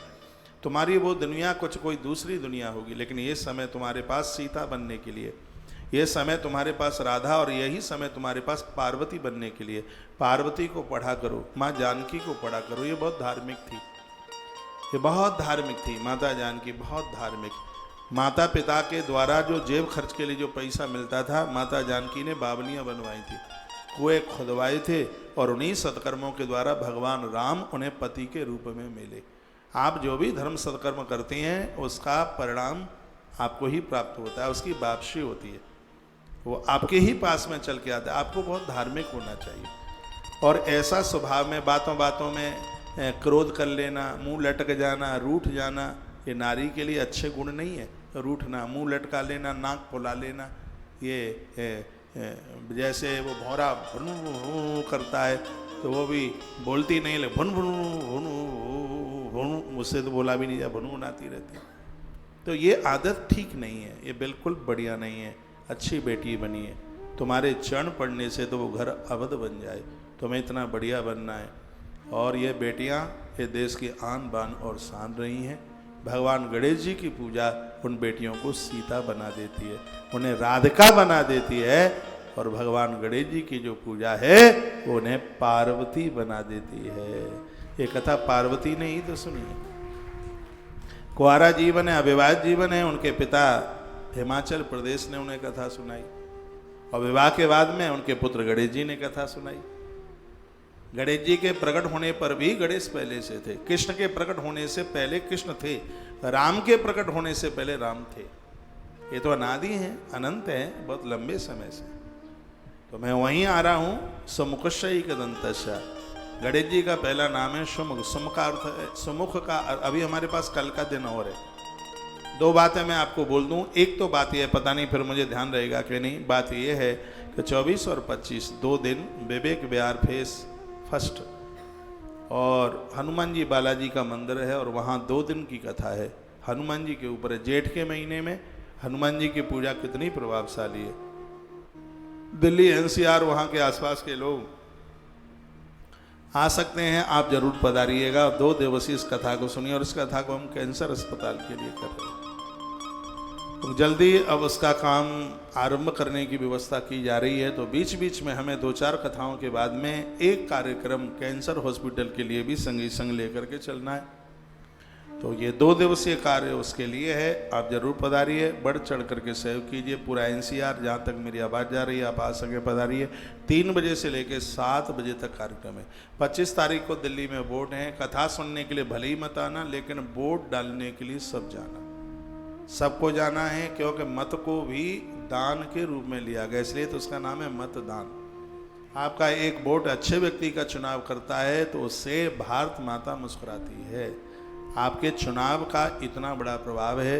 तुम्हारी वो दुनिया कुछ कोई दूसरी दुनिया होगी, लेकिन ये समय तुम्हारे पास सीता बनने के लिए, ये समय तुम्हारे पास राधा, और यही समय तुम्हारे पास पार्वती बनने के लिए। पार्वती को पढ़ा करो, माँ जानकी को पढ़ा करो। ये बहुत धार्मिक थी, ये बहुत धार्मिक थी माता जानकी, बहुत धार्मिक। माता पिता के द्वारा जो जेब खर्च के लिए जो पैसा मिलता था, माता जानकी ने बावलियाँ बनवाई थी, कुएं खुदवाए थे, और उन्हीं सत्कर्मों के द्वारा भगवान राम उन्हें पति के रूप में मिले। आप जो भी धर्म सत्कर्म करते हैं उसका परिणाम आपको ही प्राप्त होता है, उसकी वापसी होती है, वो आपके ही पास में चल के आता है। आपको बहुत धार्मिक होना चाहिए, और ऐसा स्वभाव में बातों बातों में क्रोध कर लेना, मुंह लटक जाना, रूठ जाना, ये नारी के लिए अच्छे गुण नहीं है। रूठना, मुंह लटका लेना, नाक फुला लेना, ये जैसे वो भौरा भुन करता है तो वो भी बोलती नहीं, ले भुन भुन भुन भुन, मुझसे तो बोला भी नहीं जा, भुनभुनाती रहती। तो ये आदत ठीक नहीं है, ये बिल्कुल बढ़िया नहीं है। अच्छी बेटी बनी है, तुम्हारे चरण पड़ने से तो वो घर अवध बन जाए। तुम्हें इतना बढ़िया बनना है। और ये बेटियां ये देश की आन बान और शान रही हैं। भगवान गणेश जी की पूजा उन बेटियों को सीता बना देती है, उन्हें राधिका बना देती है, और भगवान गणेश जी की जो पूजा है वो उन्हें पार्वती बना देती है। ये कथा पार्वती ने ही तो सुनी है। कुंवारा जीवन है, अविवाहित जीवन है, उनके पिता हिमाचल प्रदेश ने उन्हें कथा सुनाई, और विवाह के बाद में उनके पुत्र गणेश जी ने कथा सुनाई। गणेश जी के प्रकट होने पर भी गणेश पहले से थे, कृष्ण के प्रकट होने से पहले कृष्ण थे, राम के प्रकट होने से पहले राम थे। ये तो अनादि हैं, अनंत हैं, बहुत लंबे समय से। तो मैं वहीं आ रहा हूँ सुमुखश्यई के दंतश्य। गणेश जी का पहला नाम है सुमुख। सुमुख का अर्थ है, सुमुख का अभी हमारे पास कल का दिन और है। दो बातें मैं आपको बोल दूं। एक तो बात यह है, पता नहीं फिर मुझे ध्यान रहेगा कि नहीं, बात यह है कि 24 और 25 दो दिन विवेक विहार फेस फर्स्ट और हनुमान जी बालाजी का मंदिर है और वहाँ 2 दिन की कथा है। हनुमान जी के ऊपर है। जेठ के महीने में हनुमान जी की पूजा कितनी प्रभावशाली है। दिल्ली एनसीआर वहाँ के आसपास के लोग आ सकते हैं, आप जरूर पधारिएगा। 2 दिवसीय इस कथा को सुनिए और इस कथा को हम कैंसर अस्पताल के लिए कर रहे हैं। तो जल्दी अब उसका काम आरंभ करने की व्यवस्था की जा रही है। तो बीच बीच में हमें 2-4 कथाओं के बाद में एक कार्यक्रम कैंसर हॉस्पिटल के लिए भी संग संग लेकर के चलना है। तो ये 2 दिवसीय कार्य उसके लिए है। आप जरूर पधारिए, बढ़ चढ़ करके सहयोग कीजिए। पूरा एनसीआर, जहाँ तक मेरी आवाज़ जा रही है, आप आ सके पधारिए। 3 बजे से लेकर 7 बजे तक कार्यक्रम है। 25 तारीख को दिल्ली में वोट है। कथा सुनने के लिए भले ही मत आना, लेकिन वोट डालने के लिए सब जाना, सबको जाना है, क्योंकि मत को भी दान के रूप में लिया गया, इसलिए तो उसका नाम है मतदान। आपका एक वोट अच्छे व्यक्ति का चुनाव करता है तो उससे भारत माता मुस्कुराती है। आपके चुनाव का इतना बड़ा प्रभाव है।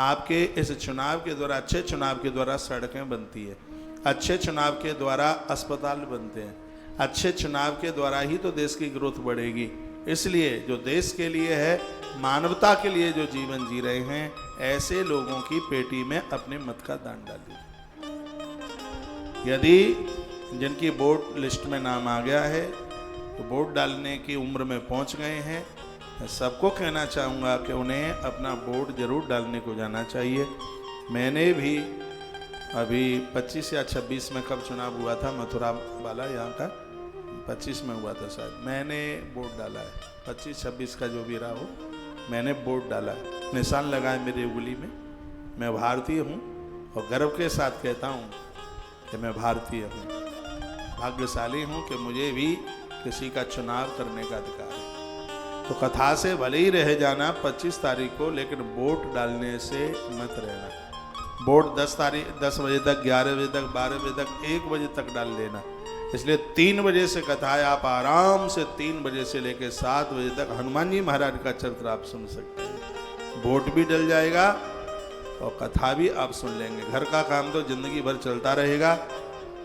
आपके इस चुनाव के द्वारा, अच्छे चुनाव के द्वारा सड़कें बनती है, अच्छे चुनाव के द्वारा अस्पताल बनते हैं, अच्छे चुनाव के द्वारा ही तो देश की ग्रोथ बढ़ेगी। इसलिए जो देश के लिए है, मानवता के लिए जो जीवन जी रहे हैं, ऐसे लोगों की पेटी में अपने मत का दान डालिए। यदि जिनकी वोट लिस्ट में नाम आ गया है तो वोट डालने की उम्र में पहुंच गए हैं, मैं सबको कहना चाहूँगा कि उन्हें अपना वोट जरूर डालने को जाना चाहिए। मैंने भी अभी 25 या 26 में कब चुनाव हुआ था, मथुरा वाला यहाँ का 25 में हुआ था शायद, मैंने वोट डाला है। 25-26 का जो भी रहा हो, मैंने वोट डाला है, निशान लगाए मेरी उंगली में। मैं भारतीय हूँ और गर्व के साथ कहता हूँ कि मैं भारतीय हूँ। भाग्यशाली हूँ कि मुझे भी किसी का चुनाव करने का अधिकार है। तो कथा से भले ही रह जाना 25 तारीख को, लेकिन वोट डालने से मत रहना। वोट 10 बजे तक, 11 बजे तक, 12 बजे तक, 1 बजे तक डाल देना। इसलिए 3 बजे से कथा है, आप आराम से 3 बजे से लेकर 7 बजे तक हनुमान जी महाराज का चरित्र आप सुन सकते हैं। वोट भी डल जाएगा और कथा भी आप सुन लेंगे। घर का काम तो जिंदगी भर चलता रहेगा,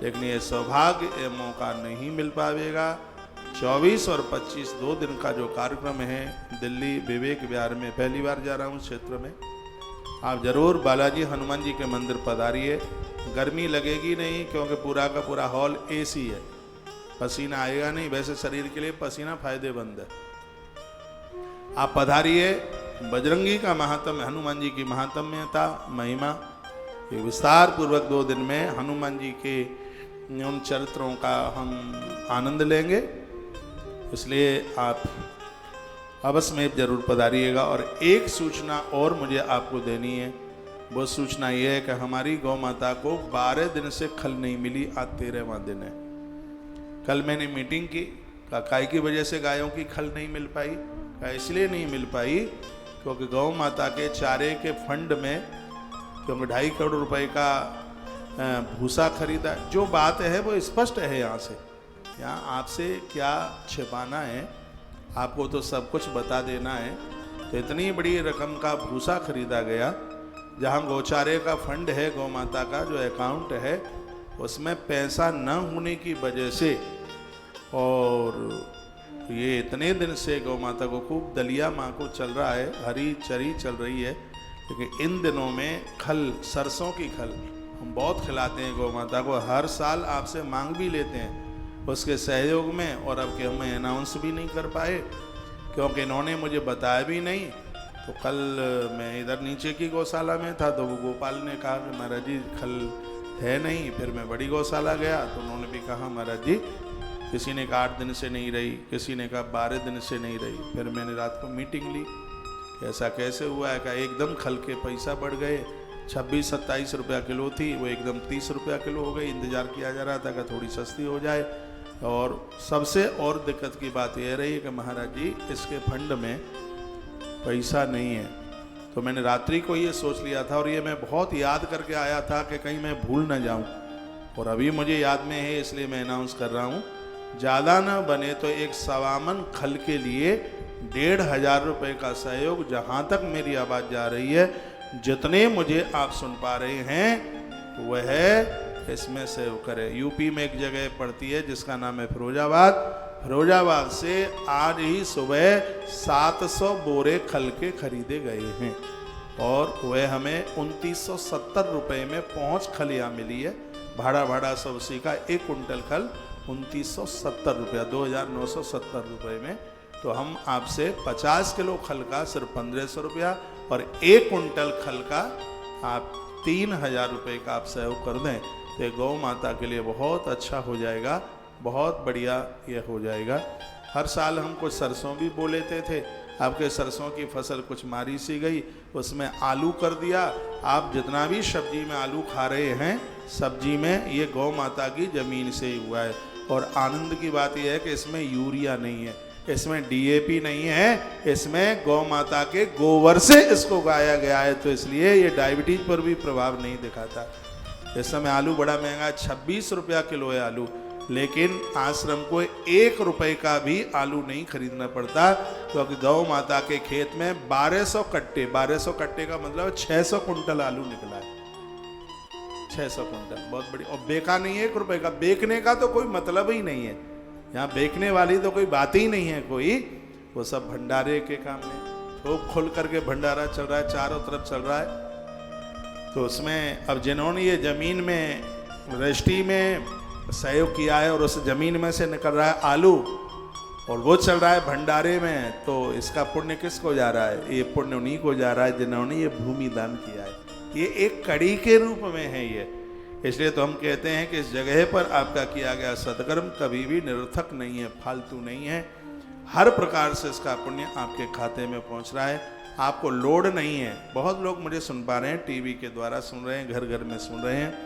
लेकिन ये सौभाग्य, ये मौका नहीं मिल पाएगा। 24 और 25 2 दिन का जो कार्यक्रम है दिल्ली विवेक विहार में, पहली बार जा रहा हूँ क्षेत्र में, आप जरूर बालाजी हनुमान जी के मंदिर पधारिए। गर्मी लगेगी नहीं, क्योंकि पूरा का पूरा हॉल एसी है, पसीना आएगा नहीं। वैसे शरीर के लिए पसीना फायदेमंद है। आप पधारिए। बजरंगी का महात्म्य, हनुमान जी की महात्म्यता, महिमा, ये विस्तार पूर्वक 2 दिन में हनुमान जी के उन चरित्रों का हम आनंद लेंगे। इसलिए आप अवश्य में जरूर पधारिएगा। और एक सूचना और मुझे आपको देनी है। वो सूचना ये है कि हमारी गौ माता को 12 दिन से खल नहीं मिली, आज 13वां दिन है। कल मैंने मीटिंग की, काय की वजह से गायों की खल नहीं मिल पाई। इसलिए नहीं मिल पाई क्योंकि गौ माता के चारे के फंड में, क्योंकि 2.5 करोड़ रुपए का भूसा खरीदा। जो बात है वो स्पष्ट है। यहाँ से, यहाँ आपसे क्या छिपाना है, आपको तो सब कुछ बता देना है। तो इतनी बड़ी रकम का भूसा खरीदा गया, जहाँ गौचारे का फंड है, गौ माता का जो अकाउंट है, उसमें पैसा न होने की वजह से, और ये इतने दिन से गौ माता को खूब दलिया माँ को चल रहा है, हरी चरी चल रही है। क्योंकि इन दिनों में खल, सरसों की खल हम बहुत खिलाते हैं गौ माता को। हर साल आपसे मांग भी लेते हैं उसके सहयोग में, और अब के हम अनाउंस भी नहीं कर पाए क्योंकि इन्होंने मुझे बताया भी नहीं। तो कल मैं इधर नीचे की गौशाला में था, तो वो गोपाल ने कहा कि महाराज जी खल है नहीं। फिर मैं बड़ी गौशाला गया तो उन्होंने भी कहा महाराज जी, किसी ने कहा 8 दिन से नहीं रही, किसी ने कहा 12 दिन से नहीं रही। फिर मैंने रात को मीटिंग ली, ऐसा कैसे हुआ है? का एकदम खल के पैसा बढ़ गए। 26-27 रुपया किलो थी, वो एकदम 30 रुपया किलो हो गई। इंतजार किया जा रहा था कि थोड़ी सस्ती हो जाए, और सबसे और दिक्कत की बात यह रही कि महाराज जी इसके फंड में पैसा नहीं है। तो मैंने रात्रि को ये सोच लिया था और ये मैं बहुत याद करके आया था कि कहीं मैं भूल ना जाऊं, और अभी मुझे याद में है इसलिए मैं अनाउंस कर रहा हूं। ज़्यादा ना बने तो एक सवामन खल के लिए 1500 रुपये का सहयोग, जहाँ तक मेरी आवाज़ जा रही है, जितने मुझे आप सुन पा रहे हैं वह इसमें सहयोग करें। यूपी में एक जगह पड़ती है जिसका नाम है फिरोजाबाद। फिरोजाबाद से आज ही सुबह 700 बोरे खल के खरीदे गए हैं और वह हमें 2970 रुपये में पहुँच खल यहाँ मिली है। भाड़ा सब उसी का, 1 कुंटल खल 2970 रुपया, 2970 रुपये में। तो हम आपसे 50 किलो खल का सिर्फ 1500 रुपया और 1 कुंटल खल का आप 3000 रुपये का आप सहयोग कर दें तो गौ माता के लिए बहुत अच्छा हो जाएगा, बहुत बढ़िया ये हो जाएगा। हर साल हम कुछ सरसों भी बो लेते थे, आपके सरसों की फसल कुछ मारी सी गई, उसमें आलू कर दिया। आप जितना भी सब्जी में आलू खा रहे हैं, सब्जी में ये गौ माता की ज़मीन से ही हुआ है। और आनंद की बात यह है कि इसमें यूरिया नहीं है, इसमें डीएपी नहीं है, इसमें गौ माता के गोबर से इसको उगाया गया है। तो इसलिए ये डायबिटीज पर भी प्रभाव नहीं दिखाता। इस समय आलू बड़ा महंगा, 26 रुपया किलो है आलू, लेकिन आश्रम को 1 रुपये का भी आलू नहीं खरीदना पड़ता, क्योंकि गौ माता के खेत में 1200 कट्टे का मतलब 600 कुंटल आलू निकला है। 600 कुंटल बहुत बड़ी, और बेका नहीं है 1 रुपये का। बेचने का तो कोई मतलब ही नहीं है, यहाँ बेचने वाली तो कोई बात ही नहीं है कोई। वो सब भंडारे के काम में खूब खोल करके भंडारा चल रहा है, चारों तरफ चल रहा है। तो उसमें अब जिन्होंने ये ज़मीन में रजिस्ट्री में सहयोग किया है और उस ज़मीन में से निकल रहा है आलू और वो चल रहा है भंडारे में, तो इसका पुण्य किसको जा रहा है? ये पुण्य उन्हीं को जा रहा है जिन्होंने ये भूमि दान किया है। ये एक कड़ी के रूप में है ये। इसलिए तो हम कहते हैं कि इस जगह पर आपका किया गया सत्कर्म कभी भी निरर्थक नहीं है, फालतू नहीं है। हर प्रकार से इसका पुण्य आपके खाते में पहुंच रहा है, आपको लोड नहीं है। बहुत लोग मुझे सुन पा रहे हैं, टीवी के द्वारा सुन रहे हैं, घर घर में सुन रहे हैं।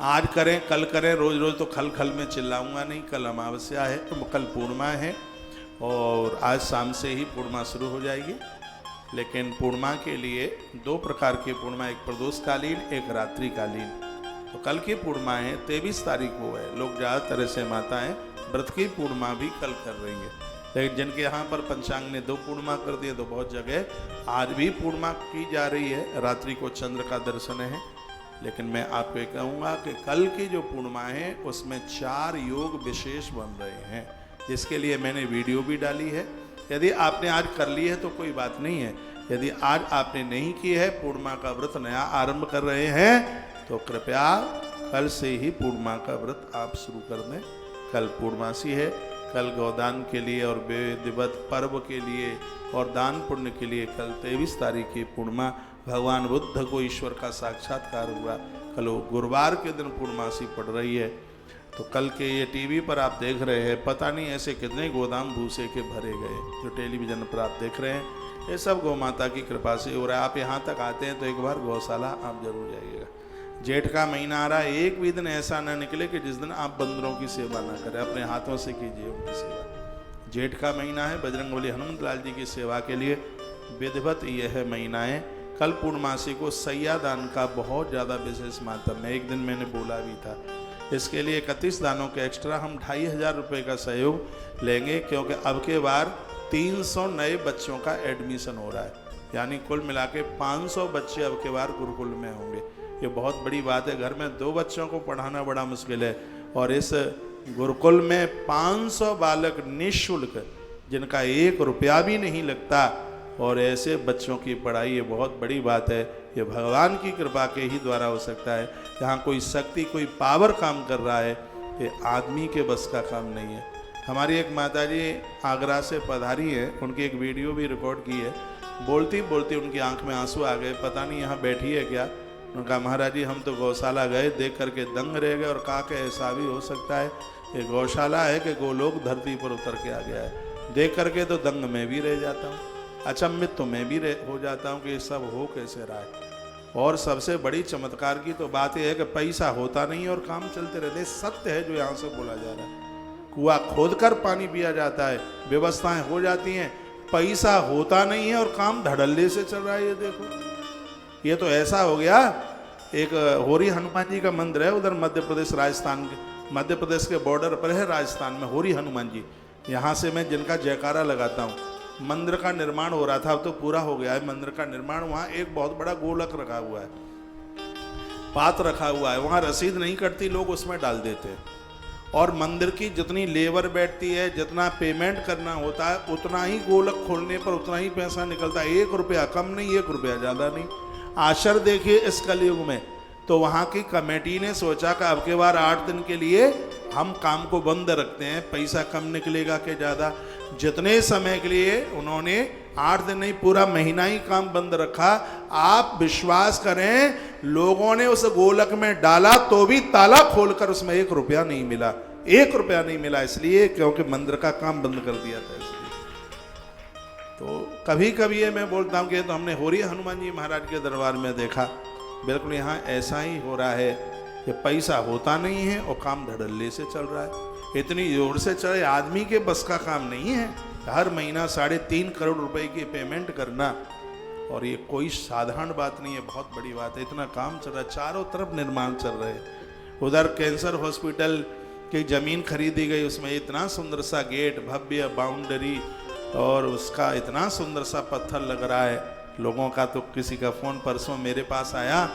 आज करें कल करें, रोज रोज तो खल खल में चिल्लाऊंगा नहीं। कल अमावस्या है, तो कल पूर्णिमा है और आज शाम से ही पूर्णिमा शुरू हो जाएगी। लेकिन पूर्णिमा के लिए 2 प्रकार की पूर्णिमा, एक प्रदोषकालीन, एक रात्रिकालीन। तो कल की पूर्णिमा है 23 तारीख को है। लोग ज़्यादातर से माताएं व्रत की पूर्णिमा भी कल कर रही है, लेकिन जिनके यहाँ पर पंचांग ने 2 पूर्णिमा कर दिए, तो बहुत जगह आज भी पूर्णिमा की जा रही है। रात्रि को चंद्र का दर्शन है। लेकिन मैं आपको कहूँगा कि कल की जो पूर्णिमा है उसमें 4 योग विशेष बन रहे हैं, जिसके लिए मैंने वीडियो भी डाली है। यदि आपने आज कर ली है तो कोई बात नहीं है, यदि आज आपने नहीं की है, पूर्णिमा का व्रत नया आरंभ कर रहे हैं, तो कृपया कल से ही पूर्णिमा का व्रत आप शुरू कर दें। कल पूर्णमासी है, कल गौदान के लिए और विधिवत पर्व के लिए और दान पुण्य के लिए कल 23 तारीख की पूर्णिमा। भगवान बुद्ध को ईश्वर का साक्षात्कार हुआ। कल गुरुवार के दिन पूर्णमासी पड़ रही है। तो कल के ये टीवी पर आप देख रहे हैं, पता नहीं ऐसे कितने गोदाम भूसे के भरे गए जो टेलीविजन पर आप देख रहे हैं। ये सब गौ माता की कृपा से हो रहा है। आप यहाँ तक आते हैं तो एक बार गौशाला आप जरूर जाइएगा। जेठ का महीना आ रहा है, एक भी दिन ऐसा ना निकले कि जिस दिन आप बंदरों की सेवा ना करें। अपने हाथों से कीजिए उनकी सेवा। जेठ का महीना है, बजरंगबली हनुमत लाल जी की सेवा के लिए विधिवत यह है महीना है। कल पूर्णमासी को सैया दान का बहुत ज़्यादा विशेष मातम है। एक दिन मैंने बोला भी था। इसके लिए 31 दानों के एक्स्ट्रा हम 2500 रुपये का सहयोग लेंगे, क्योंकि अब के बार 300 नए बच्चों का एडमिशन हो रहा है। यानी कुल मिला के 500 बच्चे अब के बार गुरुकुल में होंगे। ये बहुत बड़ी बात है। घर में 2 बच्चों को पढ़ाना बड़ा मुश्किल है, और इस गुरुकुल में 500 बालक निःशुल्क, जिनका 1 रुपया भी नहीं लगता, और ऐसे बच्चों की पढ़ाई ये बहुत बड़ी बात है। ये भगवान की कृपा के ही द्वारा हो सकता है। यहाँ कोई शक्ति, कोई पावर काम कर रहा है, ये आदमी के बस का काम नहीं है। हमारी एक माताजी आगरा से पधारी है, उनकी एक वीडियो भी रिकॉर्ड की है। बोलती बोलती उनकी आंख में आंसू आ गए। पता नहीं यहाँ बैठी है क्या। उनका महाराज जी हम तो गौशाला गए, देख करके दंग रह गए, और कहा कि ऐसा भी हो सकता है ये गौशाला है कि गोलोक धरती पर उतर के आ गया है। देख करके तो दंग में भी रह जाता हूँ, अचंभित तो मैं भी हो जाता हूँ कि ये सब हो कैसे रहा है। और सबसे बड़ी चमत्कार की तो बात यह है कि पैसा होता नहीं और काम चलते रहते। सत्य है जो यहाँ से बोला जा रहा है। कुआं खोदकर पानी पिया जाता है, व्यवस्थाएं हो जाती हैं, पैसा होता नहीं है और काम धड़ल्ले से चल रहा है। ये देखो, ये तो ऐसा हो गया। एक होरी हनुमान जी का मंदिर है उधर मध्य प्रदेश राजस्थान के, मध्य प्रदेश के बॉर्डर पर है राजस्थान में होरी हनुमान जी। यहाँ से मैं जिनका जयकारा लगाता हूँ। मंदिर का निर्माण हो रहा था, अब तो पूरा हो गया है मंदिर का निर्माण। वहाँ एक बहुत बड़ा गोलक रखा हुआ है, पात्र रखा हुआ है, वहाँ रसीद नहीं कटती, लोग उसमें डाल देते हैं। और मंदिर की जितनी लेबर बैठती है, जितना पेमेंट करना होता है, उतना ही गोलक खोलने पर उतना ही पैसा निकलता है। 1 रुपया कम नहीं, 1 रुपया ज़्यादा नहीं। आश्चर्य देखिए इस कलयुग में। तो वहाँ की कमेटी ने सोचा कि अब के बार 8 दिन के लिए हम काम को बंद रखते हैं, पैसा कम निकलेगा कि ज़्यादा। जितने समय के लिए उन्होंने 8 दिन नहीं, पूरा महीना ही काम बंद रखा। आप विश्वास करें, लोगों ने उस गोलक में डाला तो भी ताला खोलकर उसमें 1 रुपया नहीं मिला। 1 रुपया नहीं मिला, इसलिए क्योंकि मंदिर का काम बंद कर दिया था। इसलिए तो कभी कभी ये मैं बोलता हूँ कि तो हमने होरी हनुमान जी महाराज के दरबार में देखा, बिल्कुल यहाँ ऐसा ही हो रहा है कि पैसा होता नहीं है और काम धड़ल्ले से चल रहा है। इतनी जोर से चले, आदमी के बस का काम नहीं है। हर महीना 3.5 करोड़ रुपए की पेमेंट करना, और ये कोई साधारण बात नहीं है, बहुत बड़ी बात है। इतना काम चल रहा है, चारों तरफ निर्माण चल रहे हैं। उधर कैंसर हॉस्पिटल की जमीन खरीदी गई, उसमें इतना सुंदर सा गेट, भव्य बाउंड्री, और उसका इतना सुंदर सा पत्थर लग रहा है। लोगों का तो किसी का फ़ोन परसों मेरे पास आया,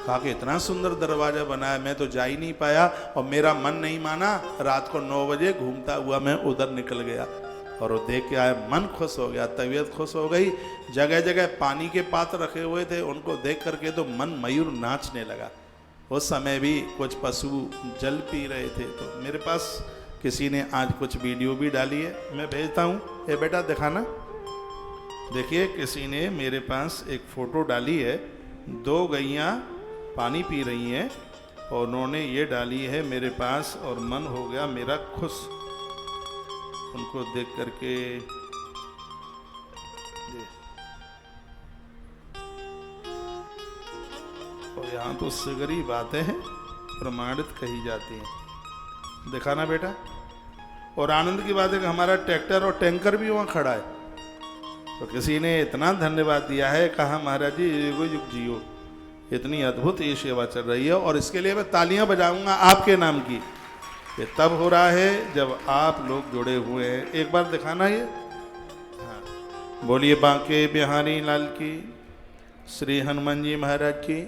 कहा कि इतना सुंदर दरवाज़ा बना है, मैं तो जा ही नहीं पाया और मेरा मन नहीं माना। रात को 9 बजे घूमता हुआ मैं उधर निकल गया और वो देख के आया, मन खुश हो गया, तबीयत खुश हो गई। जगह जगह पानी के पात्र रखे हुए थे, उनको देख करके तो मन मयूर नाचने लगा। उस समय भी कुछ पशु जल पी रहे थे। तो मेरे पास किसी ने आज कुछ वीडियो भी डाली है, मैं भेजता हूँ। ये बेटा दिखाना, देखिए किसी ने मेरे पास एक फ़ोटो डाली है। 2 गैयाँ पानी पी रही हैं और उन्होंने ये डाली है मेरे पास, और मन हो गया मेरा खुश उनको देख करके। और यहाँ तो सगरी बातें हैं प्रमाणित कही जाती हैं। दिखाना बेटा। और आनंद की बात है कि हमारा ट्रैक्टर और टैंकर भी वहाँ खड़ा है। तो किसी ने इतना धन्यवाद दिया है, कहा महाराज जी युग युग जियो, इतनी अद्भुत ये सेवा चल रही है और इसके लिए मैं तालियां बजाऊंगा आपके नाम की। ये तब हो रहा है जब आप लोग जुड़े हुए हैं। एक बार दिखाना ये। हाँ, बोलिए बांके बिहारी लाल की, श्री हनुमान जी महाराज की।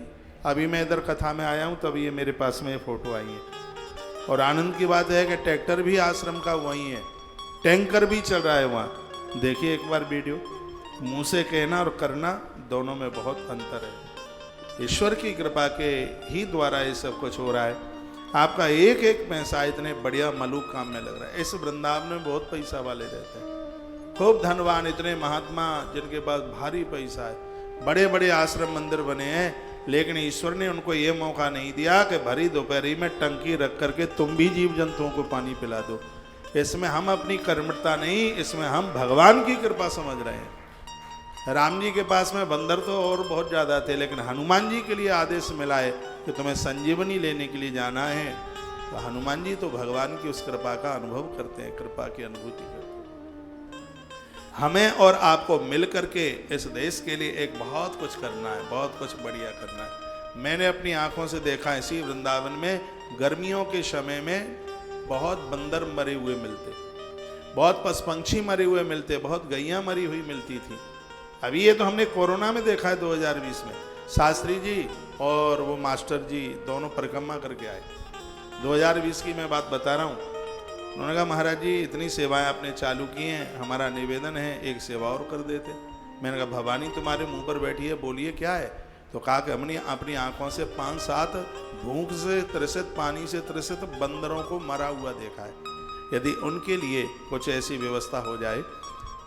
अभी मैं इधर कथा में आया हूँ, तब ये मेरे पास में फ़ोटो आई है। और आनंद की बात है कि ट्रैक्टर भी आश्रम का वहीं है, टैंकर भी चल रहा है वहाँ। देखिए एक बार वीडियो। मुँह से कहना और करना दोनों में बहुत अंतर है। ईश्वर की कृपा के ही द्वारा ये सब कुछ हो रहा है। आपका एक एक पैसा इतने बढ़िया मलूक काम में लग रहा है। इस वृंदावन में बहुत पैसा वाले रहते हैं, खूब धनवान, इतने महात्मा जिनके पास भारी पैसा है, बड़े बड़े आश्रम मंदिर बने हैं, लेकिन ईश्वर ने उनको ये मौका नहीं दिया कि भरी दोपहरी में टंकी रख करके तुम भी जीव जंतुओं को पानी पिला दो। इसमें हम अपनी कर्मठता नहीं, इसमें हम भगवान की कृपा समझ रहे हैं। राम जी के पास में बंदर तो और बहुत ज़्यादा थे, लेकिन हनुमान जी के लिए आदेश मिला है कि तुम्हें संजीवनी लेने के लिए जाना है। तो हनुमान जी तो भगवान की उस कृपा का अनुभव करते हैं, कृपा की अनुभूति करते हैं। हमें और आपको मिल करके इस देश के लिए एक बहुत कुछ करना है, बहुत कुछ बढ़िया करना है। मैंने अपनी आंखों से देखा, इसी वृंदावन में गर्मियों के समय में बहुत बंदर मरे हुए मिलते, बहुत पशु पंछी मरे हुए मिलते, बहुत गैयाँ मरी हुई मिलती थी। अभी ये तो हमने कोरोना में देखा है 2020 में। शास्त्री जी और वो मास्टर जी दोनों परिक्रमा करके आए। 2020 की मैं बात बता रहा हूँ। उन्होंने कहा महाराज जी इतनी सेवाएं आपने चालू की हैं, हमारा निवेदन है एक सेवा और कर देते। मैंने कहा भवानी तुम्हारे मुंह पर बैठी है, बोलिए क्या है। तो कहा कि हमने अपनी आंखों से 5-7 भूख से त्रसित, पानी से त्रसित बंदरों को मरा हुआ देखा है। यदि उनके लिए कुछ ऐसी व्यवस्था हो जाए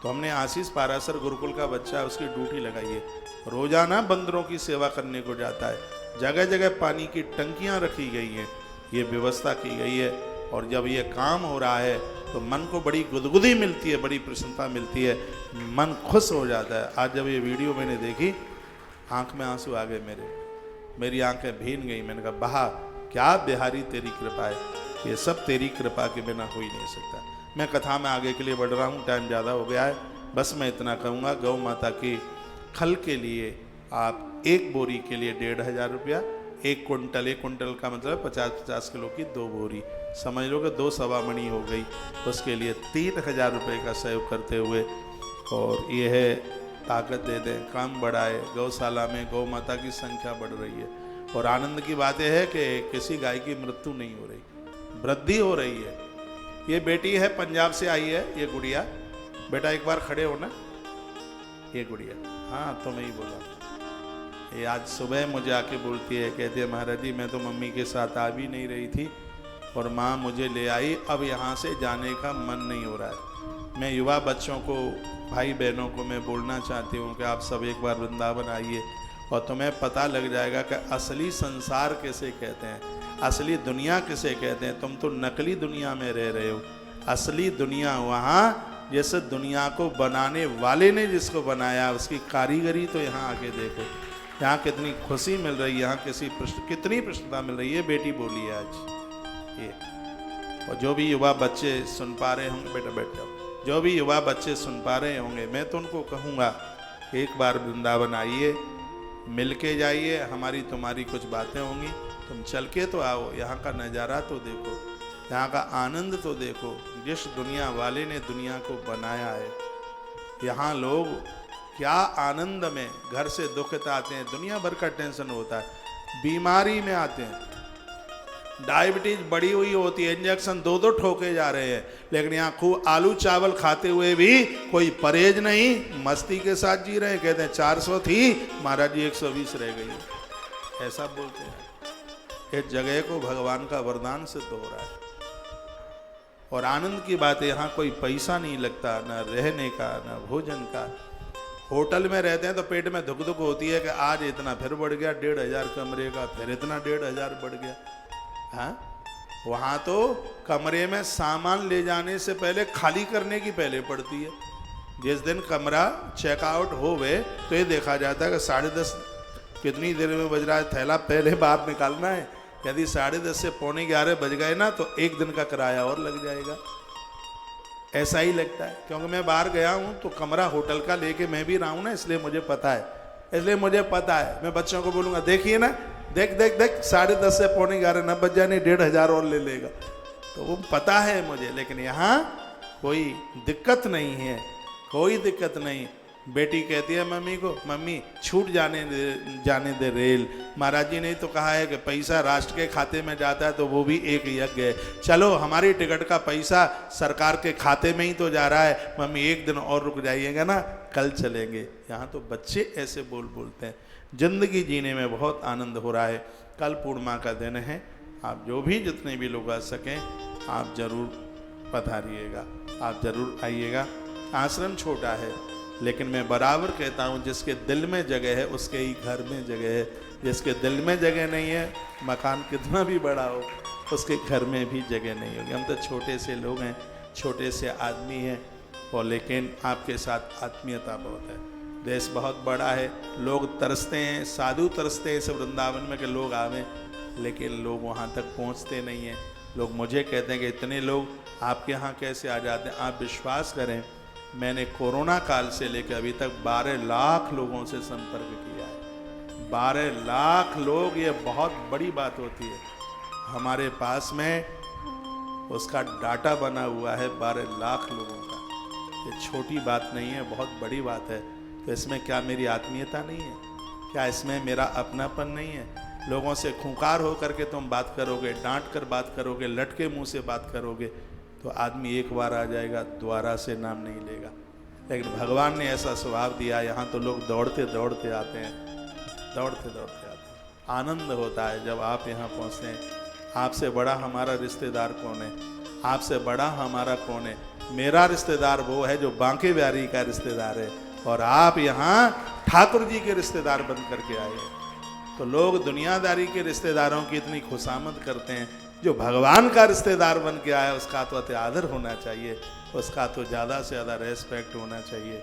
तो हमने आशीष पारासर गुरुकुल का बच्चा है, उसकी ड्यूटी लगाई है, रोजाना बंदरों की सेवा करने को जाता है। जगह जगह पानी की टंकियां रखी गई हैं, ये व्यवस्था की गई है। और जब ये काम हो रहा है तो मन को बड़ी गुदगुदी मिलती है, बड़ी प्रसन्नता मिलती है, मन खुश हो जाता है। आज जब ये वीडियो मैंने देखी, आंख में आंसू आ गए मेरे। मेरी आंखें भीन गई। मैंने कहा बहा, क्या बिहारी तेरी कृपा है, ये सब तेरी कृपा के बिना हो ही नहीं सकता। मैं कथा में आगे के लिए बढ़ रहा हूँ, टाइम ज़्यादा हो गया है। बस मैं इतना कहूँगा, गौ माता की खल के लिए आप एक बोरी के लिए 1500 रुपया, 1 कुंटल का मतलब 50-50 किलो की 2 बोरी, समझ लो कि 2 सवा मणी हो गई, उसके लिए 3000 रुपये का सहयोग करते हुए, और यह है ताकत दे दें, काम बढ़ाए। गौशाला में गौ माता की संख्या बढ़ रही है, और आनंद की बात यह है कि किसी गाय की मृत्यु नहीं हो रही, वृद्धि हो रही है। ये बेटी है, पंजाब से आई है, ये गुड़िया। बेटा एक बार खड़े हो ना, ये गुड़िया, हाँ तो मैं ही बोला। ये आज सुबह मुझे आके बोलती है, कहती है महाराज जी मैं तो मम्मी के साथ आ भी नहीं रही थी और माँ मुझे ले आई, अब यहाँ से जाने का मन नहीं हो रहा है। मैं युवा बच्चों को, भाई बहनों को मैं बोलना चाहती हूँ कि आप सब एक बार वृंदावन आइए और तुम्हें पता लग जाएगा कि असली संसार किसे कहते हैं, असली दुनिया किसे कहते हैं। तुम तो नकली दुनिया में रह रहे हो, असली दुनिया वहाँ जिस दुनिया को बनाने वाले ने जिसको बनाया, उसकी कारीगरी तो यहाँ आके देखो। यहाँ कितनी खुशी मिल रही है, यहाँ कितनी प्रसन्नता मिल रही है। बेटी बोली है आज ये, और जो भी युवा बच्चे सुन पा रहे होंगे, बेटा बैठ जाओ, जो भी युवा बच्चे सुन पा रहे होंगे, मैं तो उनको कहूँगा एक बार वृंदावन आइए, मिल के जाइए, हमारी तुम्हारी कुछ बातें होंगी, तुम चल के तो आओ, यहाँ का नज़ारा तो देखो, यहाँ का आनंद तो देखो। जिस दुनिया वाले ने दुनिया को बनाया है, यहाँ लोग क्या आनंद में घर से दुखित आते हैं, दुनिया भर का टेंशन होता है, बीमारी में आते हैं, डायबिटीज बढ़ी हुई होती है, इंजेक्शन 2-2 ठोके जा रहे हैं, लेकिन यहाँ खूब आलू चावल खाते हुए भी कोई परहेज नहीं, मस्ती के साथ जी रहे हैं। कहते हैं 400 थी महाराज जी 120 रह गई, ऐसा बोलते हैं। इस जगह को भगवान का वरदान सिद्ध हो रहा है। और आनंद की बात है, यहाँ कोई पैसा नहीं लगता, न रहने का न भोजन का। होटल में रहते हैं तो पेट में धुक धुक होती है कि आज इतना फिर बढ़ गया, 1500 कमरे का, फिर इतना 1500 बढ़ गया। हाँ, वहाँ तो कमरे में सामान ले जाने से पहले खाली करने की पहले पड़ती है। जिस दिन कमरा चेकआउट हो गए तो ये देखा जाता है कि 10:30 कितनी देर में बज रहा है, थैला पहले बाहर निकालना है। यदि 10:30 से 11:45 बज गए ना तो 1 दिन का किराया और लग जाएगा। ऐसा ही लगता है, क्योंकि मैं बाहर गया हूँ तो कमरा होटल का लेके मैं भी रहा हूँ ना, इसलिए मुझे पता है। मैं बच्चों को बोलूँगा देखिए ना, देख 10:30 से 11:45 न बज जाने, 1500 और ले लेगा, तो वो पता है मुझे। लेकिन यहाँ कोई दिक्कत नहीं है, कोई दिक्कत नहीं। बेटी कहती है मम्मी को, मम्मी छूट जाने दे रेल। महाराज जी ने तो कहा है कि पैसा राष्ट्र के खाते में जाता है तो वो भी एक यज्ञ है। चलो हमारी टिकट का पैसा सरकार के खाते में ही तो जा रहा है, मम्मी 1 दिन और रुक जाइएगा ना, कल चलेंगे। यहाँ तो बच्चे ऐसे बोलते हैं। जिंदगी जीने में बहुत आनंद हो रहा है। कल पूर्णिमा का दिन है, आप जो भी जितने भी लोग आ सकें आप जरूर पधारिएगा, आप जरूर आइएगा। आश्रम छोटा है, लेकिन मैं बराबर कहता हूँ जिसके दिल में जगह है उसके ही घर में जगह है। जिसके दिल में जगह नहीं है, मकान कितना भी बड़ा हो उसके घर में भी जगह नहीं होगी। हम तो छोटे से लोग हैं, छोटे से आदमी हैं, और लेकिन आपके साथ आत्मीयता बहुत है। देश बहुत बड़ा है, लोग तरसते हैं, साधु तरसते हैं इस वृंदावन में कि लोग आवें, लेकिन लोग वहाँ तक पहुँचते नहीं हैं। लोग मुझे कहते हैं कि इतने लोग आपके यहाँ कैसे आ जाते हैं। आप विश्वास करें, मैंने कोरोना काल से लेकर अभी तक 12 लाख लोगों से संपर्क किया है। 12 लाख लोग, ये बहुत बड़ी बात होती है। हमारे पास में उसका डाटा बना हुआ है 12 लाख लोगों का। ये छोटी बात नहीं है, बहुत बड़ी बात है। तो इसमें क्या मेरी आत्मीयता नहीं है? क्या इसमें मेरा अपनापन नहीं है? लोगों से खूंखार होकर के तुम बात करोगे, डांट कर बात करोगे, लटके मुंह से बात करोगे, तो आदमी एक बार आ जाएगा, दोबारा से नाम नहीं लेगा। लेकिन भगवान ने ऐसा स्वभाव दिया, यहाँ तो लोग दौड़ते दौड़ते आते हैं, दौड़ते दौड़ते आते हैं। आनंद होता है जब आप यहाँ पहुँचते हैं। आपसे बड़ा हमारा रिश्तेदार कौन है? आपसे बड़ा हमारा कौन है? मेरा रिश्तेदार वो है जो बांके बिहारी का रिश्तेदार है, और आप यहाँ ठाकुर जी के रिश्तेदार बन करके आए हैं। तो लोग दुनियादारी के रिश्तेदारों की इतनी खुशामद करते हैं, जो भगवान का रिश्तेदार बन के आया उसका तो अति आदर होना चाहिए, उसका तो ज़्यादा से ज़्यादा रेस्पेक्ट होना चाहिए।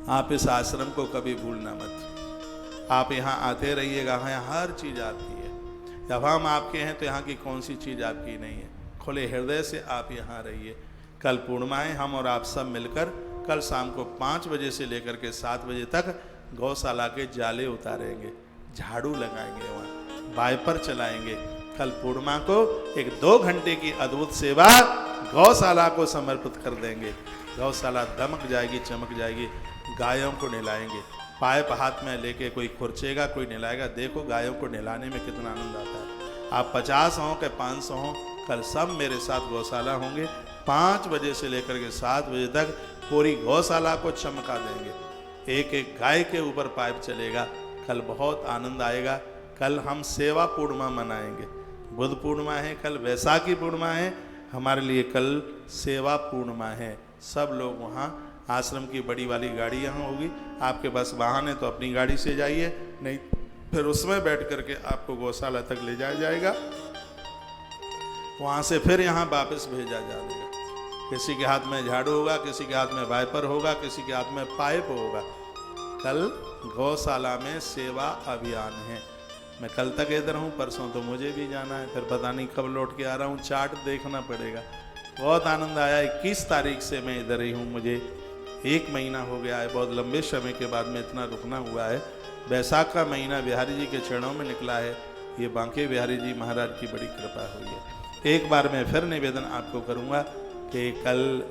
आप इस आश्रम को कभी भूलना मत। आप यहाँ आते रहिएगा, यहाँ हर चीज़ आपकी है। जब हम आपके हैं तो यहाँ की कौन सी चीज़ आपकी नहीं है। खुले हृदय से आप यहाँ रहिए। कल पूर्णिमा है, हम और आप सब मिलकर कल शाम को 5 बजे से लेकर के 7 बजे तक गौशाला के जाले उतारेंगे, झाड़ू लगाएंगे, वहाँ वाइपर चलाएंगे। कल पूर्णिमा को एक 2 घंटे की अद्भुत सेवा गौशाला को समर्पित कर देंगे। गौशाला दमक जाएगी, चमक जाएगी। गायों को नहलाएंगे, पाइप हाथ में लेके कोई खुरचेगा, कोई नहलाएगा। देखो गायों को नहलाने में कितना आनंद आता है। आप 50 हों कि 500 हों, कल सब मेरे साथ गौशाला होंगे। 5 बजे से लेकर के 7 बजे तक पूरी गौशाला को चमका देंगे। एक एक गाय के ऊपर पाइप चलेगा। कल बहुत आनंद आएगा। कल हम सेवा पूर्णिमा मनाएंगे। बुद्ध पूर्णिमा है, कल वैसाखी पूर्णिमा है, हमारे लिए कल सेवा पूर्णिमा है। सब लोग वहाँ, आश्रम की बड़ी वाली गाड़ी यहाँ होगी। आपके पास वाहन है तो अपनी गाड़ी से जाइए, नहीं फिर उसमें बैठ करके आपको गौशाला तक ले जाया जाएगा। वहाँ से फिर यहाँ वापस भेजा जाएगा। किसी के हाथ में झाड़ू होगा, किसी के हाथ में वाइपर होगा, किसी के हाथ में पाइप होगा। कल गौशाला में सेवा अभियान है। मैं कल तक इधर हूँ, परसों तो मुझे भी जाना है, फिर पता नहीं कब लौट के आ रहा हूँ, चार्ट देखना पड़ेगा। बहुत आनंद आया। 21 तारीख से मैं इधर ही हूँ। मुझे 1 महीना हो गया है, बहुत लंबे समय के बाद में इतना रुकना हुआ है। बैसाख का महीना बिहारी जी के चरणों में निकला है। ये बांके बिहारी जी महाराज की बड़ी कृपा हुई है। एक बार मैं फिर निवेदन आपको करूँगा कि कल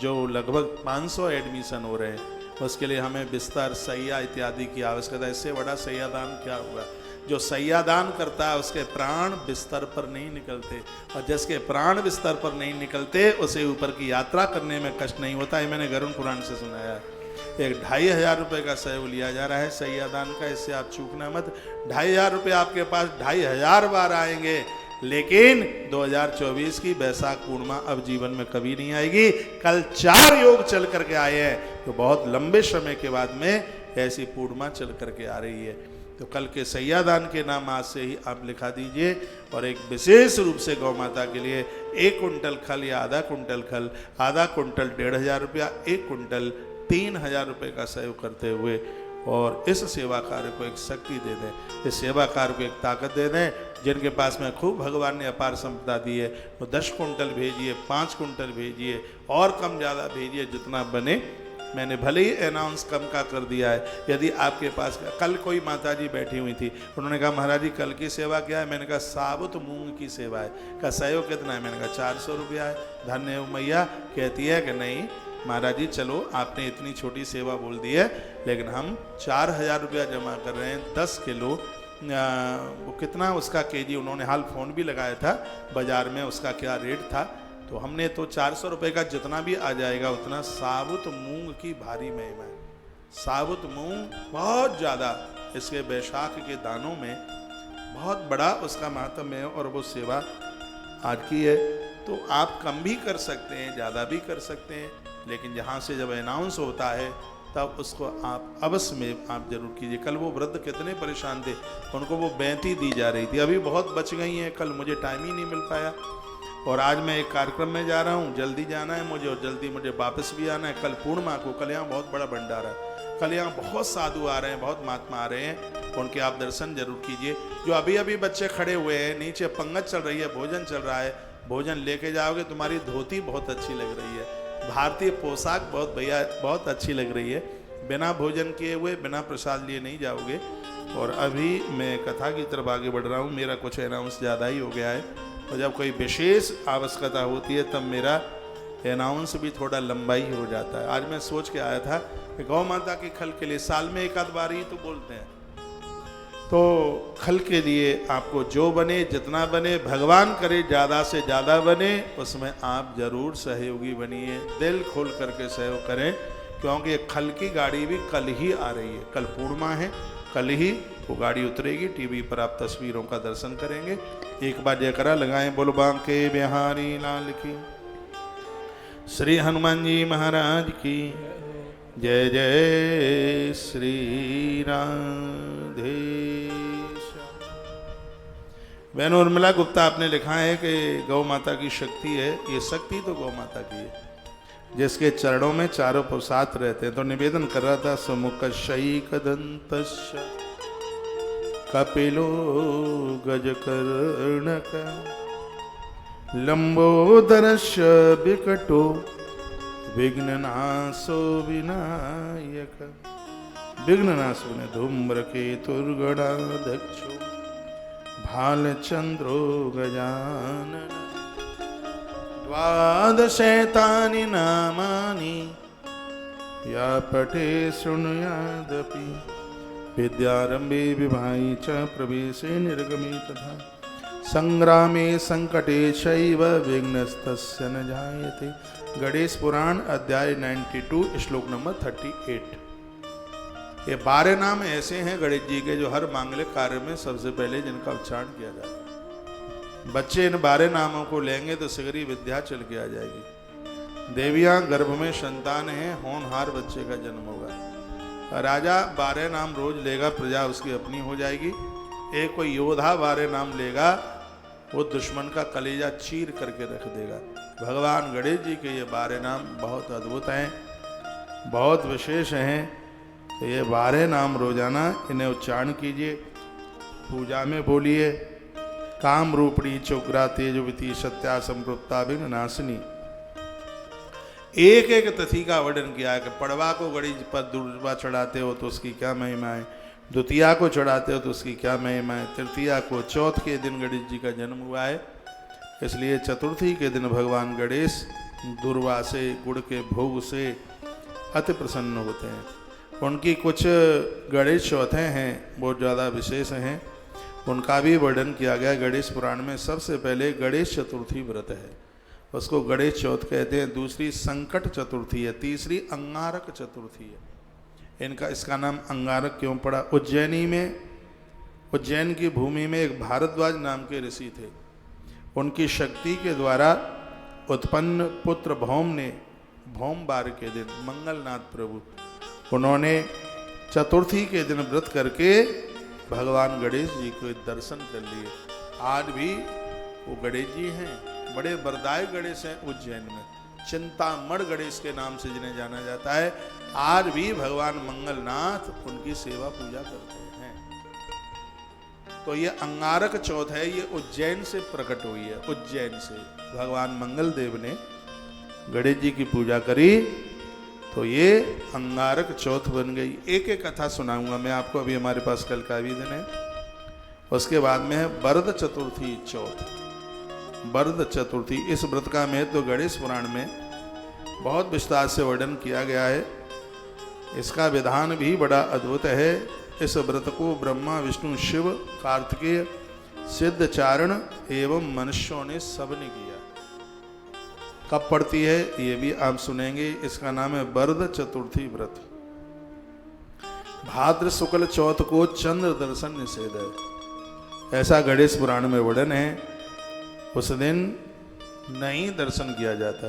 जो लगभग 500 एडमिशन हो रहे हैं, उसके लिए हमें बिस्तर, सैया इत्यादि की आवश्यकता है। इससे बड़ा सैयादान क्या होगा। जो सैयादान करता है उसके प्राण बिस्तर पर नहीं निकलते, और जिसके प्राण बिस्तर पर नहीं निकलते उसे ऊपर की यात्रा करने में कष्ट नहीं होता। ये मैंने गरुड़ पुराण से सुनाया है। एक 2500 रुपये का सहयोग लिया जा रहा है सैयादान का, इससे आप चूकना मत। 2500 रुपये आपके पास 2500 बार आएंगे, लेकिन 2024 की बैसाख पूर्णिमा अब जीवन में कभी नहीं आएगी। कल 4 योग चल करके आए हैं, तो बहुत लंबे समय के बाद में ऐसी पूर्णिमा चल करके आ रही है। तो कल के सैयादान के नाम आज से ही आप लिखा दीजिए, और एक विशेष रूप से गौ माता के लिए 1 कुंटल खल या आधा कुंटल खल, आधा कुंटल 1500 रुपया, 1 कुंटल 3000 रुपये का सहयोग करते हुए, और इस सेवा कार्य को एक शक्ति दे दें, इस सेवा कार्य को एक ताकत दे दें। जिनके पास में खूब भगवान ने अपार संपदा दी है वो 10 कुंटल भेजिए, 5 कुंटल भेजिए, और कम ज़्यादा भेजिए, जितना बने। मैंने भले ही अनाउंस कम का कर दिया है। यदि आपके पास, कल कोई माताजी बैठी हुई थी, उन्होंने कहा महाराज जी कल की सेवा क्या है। मैंने कहा साबुत मूंग की सेवा है। का सहयोग कितना है। मैंने कहा 400 रुपया है। धन्य हो मैया। कहती है कि नहीं महाराज जी चलो, आपने इतनी छोटी सेवा बोल दी है, लेकिन हम 4000 रुपया जमा कर रहे हैं। 10 किलो वो कितना उसका केजी, उन्होंने हाल फ़ोन भी लगाया था बाज़ार में, उसका क्या रेट था। तो हमने तो 400 रुपये का जितना भी आ जाएगा उतना साबुत मूंग की भारी महिमा है। साबुत मूंग बहुत ज़्यादा, इसके बैसाख के दानों में बहुत बड़ा उसका महात्म्य है, और वो सेवा आज की है। तो आप कम भी कर सकते हैं, ज़्यादा भी कर सकते हैं, लेकिन जहाँ से जब अनाउंस होता है तब उसको आप अवश्य में आप जरूर कीजिए। कल वो वृद्ध कितने परेशान थे, उनको वो 35 दी जा रही थी, अभी बहुत बच गई हैं। कल मुझे टाइम ही नहीं मिल पाया, और आज मैं एक कार्यक्रम में जा रहा हूँ, जल्दी जाना है मुझे, और जल्दी मुझे वापस भी आना है। कल पूर्णिमा को, कल यहाँ बहुत बड़ा भंडारा है। कल यहाँ बहुत साधु आ रहे हैं, बहुत महात्मा आ रहे हैं, उनके आप दर्शन जरूर कीजिए। जो अभी अभी बच्चे खड़े हुए हैं, नीचे पंगत चल रही है, भोजन चल रहा है, भोजन लेके जाओगे। तुम्हारी धोती बहुत अच्छी लग रही है, भारतीय पोशाक बहुत भैया बहुत अच्छी लग रही है। बिना भोजन किए हुए, बिना प्रसाद लिए नहीं जाओगे। और अभी मैं कथा की तरफ आगे बढ़ रहा हूँ। मेरा कुछ अनाउंस ज़्यादा ही हो गया है, और जब कोई विशेष आवश्यकता होती है तब मेरा अनाउंस भी थोड़ा लंबा ही हो जाता है। आज मैं सोच के आया था कि गौ माता की खल के लिए साल में 1 आध बार ही तो बोलते हैं, तो खल के लिए आपको जो बने, जितना बने, भगवान करे ज़्यादा से ज़्यादा बने, उसमें आप जरूर सहयोगी बनिए। दिल खोल करके सहयोग करें, क्योंकि ये खल की गाड़ी भी कल ही आ रही है। कल पूर्णिमा है, कल ही वो गाड़ी उतरेगी। टीवी पर आप तस्वीरों का दर्शन करेंगे। एक बार जयकारा लगाएं, बोलो बांके बिहारी लाल की, श्री हनुमान जी महाराज की जय। जय श्री राधे। बहन उर्मिला गुप्ता आपने लिखा है कि गौ माता की शक्ति है। ये शक्ति तो गौ माता की है, जिसके चरणों में चारों पुरुषार्थ रहते हैं। तो निवेदन कर रहा था, समुखशैकदन्तस्य कपिलो गजकर्णक लंबोदरस्य विकटो विघ्ननाशो विनायक। विघ्ननाशो ने धूम्रकेतुर्गणाध्यक्षो भालचंद्रो गजानन द्वादशैतानि नामानि या पठे शृणुयादपि विद्यारंभे विभाई च प्रवेशे निर्गमे तथा संग्रामे संकटे शैव विघ्नस्तस्य न जायते। गणेश पुराण अध्याय 92 श्लोक नंबर 38। ये 12 नाम ऐसे हैं गणेश जी के जो हर मांगलिक कार्य में सबसे पहले जिनका उच्चारण किया जाता है। बच्चे इन 12 नामों को लेंगे तो शीघ्र ही विद्या चल के आ जाएगी। देवियां गर्भ में संतान है, होनहार बच्चे का जन्म होगा। राजा 12 नाम रोज लेगा, प्रजा उसकी अपनी हो जाएगी। एक कोई योद्धा 12 नाम लेगा, वो दुश्मन का कलेजा चीर करके रख देगा। भगवान गणेश जी के ये 12 नाम बहुत अद्भुत हैं, बहुत विशेष हैं। तो ये 12 नाम रोजाना इन्हें उच्चारण कीजिए, पूजा में बोलिए। काम रूपणी चोग्रा तेजवती सत्या संपृक्ता विघ्न नाशिनी। एक एक तिथि का वर्णन किया है कि पड़वा को गणेश पर दुर्वा चढ़ाते हो तो उसकी क्या महिमा है, द्वितीया को चढ़ाते हो तो उसकी क्या महिमा है, तृतीया को चौथ के दिन गणेश जी का जन्म हुआ है। इसलिए चतुर्थी के दिन भगवान गणेश दुर्वा से, गुड़ के भोग से अति प्रसन्न होते हैं। उनकी कुछ गणेश चौथें हैं, बहुत ज़्यादा विशेष हैं, उनका भी वर्णन किया गया गणेश पुराण में। सबसे पहले गणेश चतुर्थी व्रत है, उसको गणेश चौथ कहते हैं। दूसरी संकट चतुर्थी है, तीसरी अंगारक चतुर्थी है। इसका नाम अंगारक क्यों पड़ा? उज्जैन की भूमि में एक भारद्वाज नाम के ऋषि थे। उनकी शक्ति के द्वारा उत्पन्न पुत्र भौम ने भौमवार के दिन, मंगलनाथ प्रभु, उन्होंने चतुर्थी के दिन व्रत करके भगवान गणेश जी को दर्शन कर लिए। आज भी वो गणेश जी हैं, बड़े वरदायी गणेश हैं उज्जैन में। चिंतामण गणेश के नाम से जिन्हें जाना जाता है। आज भी भगवान मंगलनाथ उनकी सेवा पूजा करते हैं। तो ये अंगारक चौथ है, ये उज्जैन से प्रकट हुई है। उज्जैन से भगवान मंगल देव ने गणेश जी की पूजा करी, तो ये अंगारक चौथ बन गई। एक एक कथा सुनाऊंगा मैं आपको, अभी हमारे पास कल का भी दिन है। उसके बाद में है वरद चतुर्थी चौथ। वरद चतुर्थी, इस व्रत का महत्व तो गणेश पुराण में बहुत विस्तार से वर्णन किया गया है। इसका विधान भी बड़ा अद्भुत है। इस व्रत को ब्रह्मा, विष्णु, शिव, कार्तिकेय, सिद्ध, चारण एवं मनुष्यों ने सबने किया। कब पड़ती है ये भी आप सुनेंगे। इसका नाम है वरद चतुर्थी व्रत। भाद्र शुक्ल चौथ को चंद्र दर्शन निषेध है, ऐसा गणेश पुराण में वर्णन है। उस दिन नहीं दर्शन किया जाता।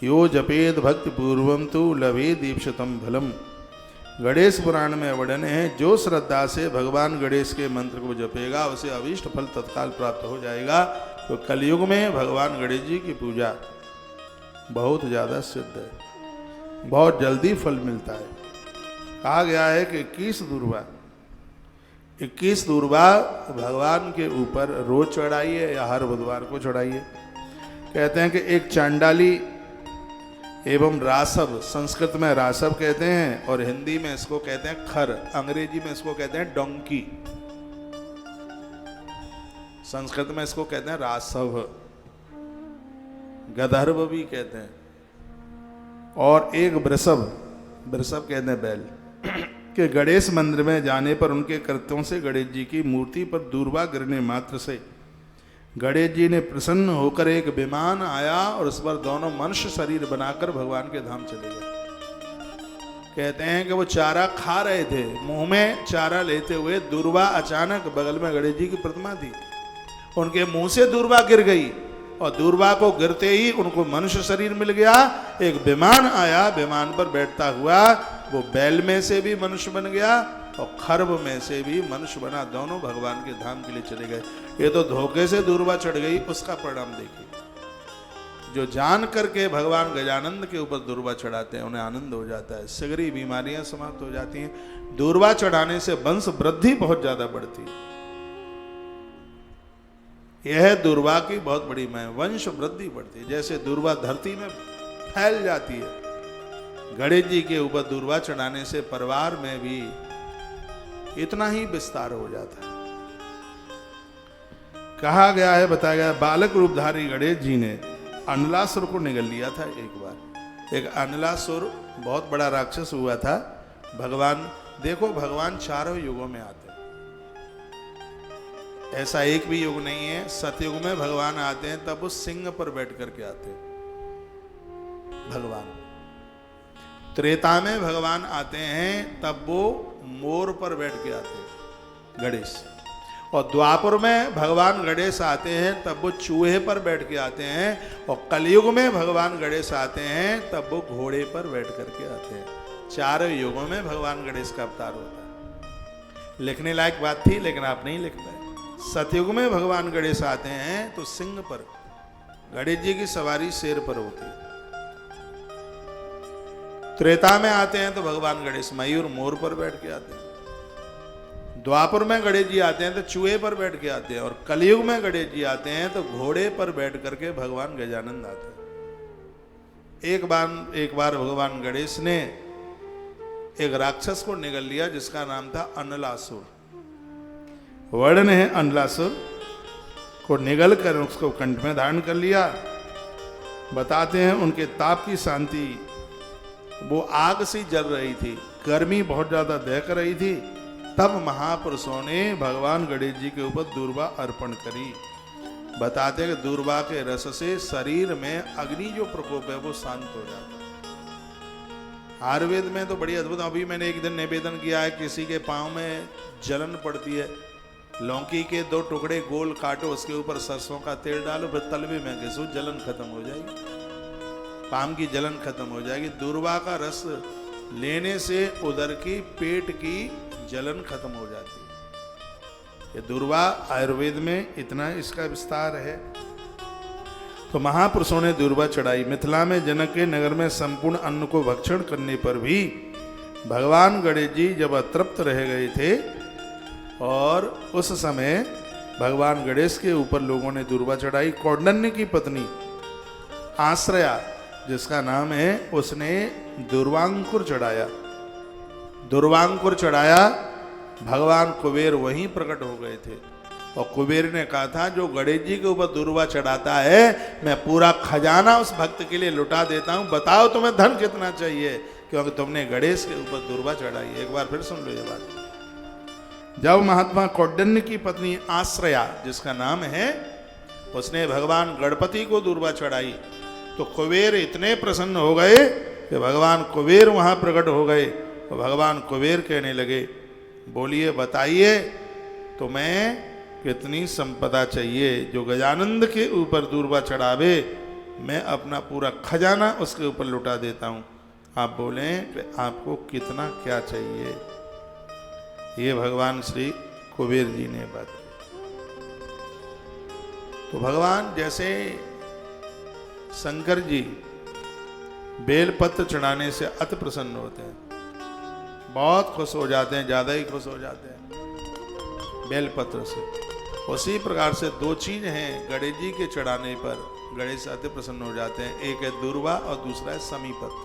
यो जपेद भक्ति पूर्वम तो लभे दीप्शतम फलम। गणेश पुराण में वर्णन है, जो श्रद्धा से भगवान गणेश के मंत्र को जपेगा उसे अभीष्ट फल तत्काल प्राप्त हो जाएगा। तो कलयुग में भगवान गणेश जी की पूजा बहुत ज़्यादा सिद्ध है, बहुत जल्दी फल मिलता है। कहा गया है कि 21 दूर्वा भगवान के ऊपर रोज चढ़ाइए या हर बुधवार को चढ़ाइए। कहते हैं कि एक चांडाली एवं रासव, संस्कृत में रासव कहते हैं और हिंदी में इसको कहते हैं खर, अंग्रेजी में इसको कहते हैं डोंकी, संस्कृत में इसको कहते हैं रासव, गधर्व भी कहते हैं। और एक वृषभ कहते हैं बैल। कि गणेश मंदिर में जाने पर उनके कृत्यों से गणेश जी की मूर्ति पर दूर्वा गिरने मात्र से गणेश जी ने प्रसन्न होकर एक विमान आया और उस पर दोनों मनुष्य शरीर बनाकर भगवान के धाम चले गए। कहते हैं कि वो चारा खा रहे थे, मुंह में चारा लेते हुए दूर्वा अचानक, बगल में गणेश जी की प्रतिमा थी, उनके मुंह से दूर्वा गिर गई और दूर्वा को गिरते ही उनको मनुष्य शरीर मिल गया। एक विमान आया, विमान पर बैठता हुआ वो बैल में से भी मनुष्य बन गया और खर्व में से भी मनुष्य बना। दोनों भगवान के धाम के लिए चले गए। ये तो धोखे से दूर्वा चढ़ गई, उसका परिणाम देखिए। जो जान करके भगवान गजानंद के ऊपर दूर्वा चढ़ाते हैं उन्हें आनंद हो जाता है, सगरी बीमारियां समाप्त हो जाती हैं। दूर्वा चढ़ाने से वंश वृद्धि बहुत ज्यादा बढ़ती है। यह दूर्वा की बहुत बड़ी मैं वंश वृद्धि बढ़ती है। जैसे दूर्वा धरती में फैल जाती है, गणेश जी के ऊपर दूर्वा चढ़ाने से परिवार में भी इतना ही विस्तार हो जाता है। कहा गया है, बताया गया, बालक रूपधारी गणेश जी ने अनलासुर को निगल लिया था एक बार। एक अनलासुर बहुत बड़ा राक्षस हुआ था। भगवान देखो, भगवान चारों युगों में आते हैं, ऐसा एक भी युग नहीं है। सतयुग में भगवान आते हैं तब वो सिंह पर बैठ करके आते हैं भगवान। त्रेता में भगवान आते हैं तब वो मोर पर बैठ के आते हैं गणेश। और द्वापर में भगवान गणेश आते हैं तब वो चूहे पर बैठ के आते हैं। और कलयुग में भगवान गणेश आते हैं तब वो घोड़े पर बैठ करके आते हैं। चारों युगों में भगवान गणेश का अवतार होता है। लिखने लायक बात थी लेकिन आप नहीं लिख पाए। सतयुग में भगवान गणेश आते हैं तो सिंह पर, गणेश जी की सवारी शेर पर होती है। त्रेता में आते हैं तो भगवान गणेश मयूर मोर पर बैठ के आते हैं। द्वापर में गणेश जी आते हैं तो चूहे पर बैठ के आते हैं। और कलयुग में गणेश जी आते हैं तो घोड़े पर बैठ करके भगवान गजानंद आते हैं। एक बार भगवान गणेश ने एक राक्षस को निगल लिया जिसका नाम था अनलासुर। वर्णन है, अनलासुर को निगल कर उसको कंठ में धारण कर लिया। बताते हैं उनके ताप की शांति, वो आग सी जल रही थी, गर्मी बहुत ज्यादा दहक रही थी। तब महापुरुषों ने भगवान गणेश जी के ऊपर दूर्वा अर्पण करी। बताते हैं कि दूर्वा के रस से शरीर में अग्नि जो प्रकोप है वो शांत हो जाता है। आयुर्वेद में तो बड़ी अद्भुत, अभी मैंने एक दिन निवेदन किया है, किसी के पांव में जलन पड़ती है, लौकी के 2 टुकड़े गोल काटो, उसके ऊपर सरसों का तेल डालो, फिर तलवे में घिसो, जलन खत्म हो जाएगी, पाम की जलन खत्म हो जाएगी। दूर्वा का रस लेने से उदर की, पेट की जलन खत्म हो जाती है। ये दूर्वा आयुर्वेद में इतना इसका विस्तार है। तो महापुरुषों ने दूर्वा चढ़ाई। मिथिला में जनक के नगर में संपूर्ण अन्न को भक्षण करने पर भी भगवान गणेश जी जब अतृप्त रह गए थे और उस समय भगवान गणेश के ऊपर लोगों ने दूर्वा चढ़ाई। कौंडन्य की पत्नी आश्रया जिसका नाम है, उसने दुर्वांकुर चढ़ाया। दुर्वांकुर चढ़ाया, भगवान कुबेर वहीं प्रकट हो गए थे। और कुबेर ने कहा था जो गणेश जी के ऊपर दूर्वा चढ़ाता है मैं पूरा खजाना उस भक्त के लिए लुटा देता हूं, बताओ तुम्हें धन कितना चाहिए, क्योंकि तुमने गणेश के ऊपर दूर्वा चढ़ाई। एक बार फिर सुन लो ये बात। जब महात्मा कौंडन्य की पत्नी आश्रया जिसका नाम है, उसने भगवान गणपति को दूर्वा चढ़ाई तो कुबेर इतने प्रसन्न हो गए कि भगवान कुबेर वहां प्रकट हो गए। तो भगवान कुबेर कहने लगे, बोलिए बताइए तुम्हें कितनी संपदा चाहिए, जो गजानंद के ऊपर दूर्वा चढ़ावे मैं अपना पूरा खजाना उसके ऊपर लुटा देता हूं। आप बोलें कि आपको कितना क्या चाहिए। ये भगवान श्री कुबेर जी ने बात की। तो भगवान जैसे शंकर जी बेलपत्र चढ़ाने से अति प्रसन्न होते हैं, बहुत खुश हो जाते हैं, ज्यादा ही खुश हो जाते हैं बेलपत्र से। उसी प्रकार से 2 चीज हैं गणेश जी के चढ़ाने पर गणेश अति प्रसन्न हो जाते हैं, एक है दूर्वा और दूसरा है समीपत्र।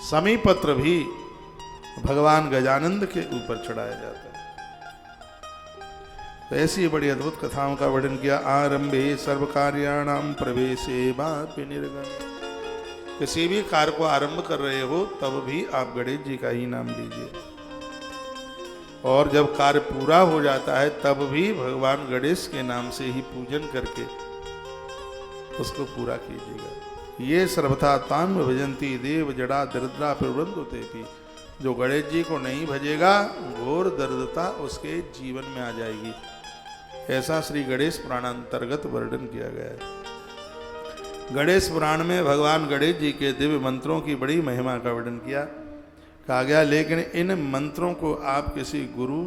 समीपत्र भी भगवान गजानंद के ऊपर चढ़ाया जाता है। तो ऐसी बड़ी अद्भुत कथाओं का वर्णन किया। आरंभे सर्व कार्याणाम प्रवेशे वापि निर्गम। किसी भी कार्य को आरंभ कर रहे हो तब भी आप गणेश जी का ही नाम लीजिए, और जब कार्य पूरा हो जाता है तब भी भगवान गणेश के नाम से ही पूजन करके उसको पूरा कीजिएगा। ये सर्वथा ताम भजंती देव जड़ा दरिद्रा प्रवृंदते भी। जो गणेश जी को नहीं भजेगा घोर दरिद्रता उसके जीवन में आ जाएगी। ऐसा श्री गणेश पुराण अंतर्गत वर्णन किया गया है। गणेश पुराण में भगवान गणेश जी के दिव्य मंत्रों की बड़ी महिमा का वर्णन किया। कहा गया लेकिन इन मंत्रों को आप किसी गुरु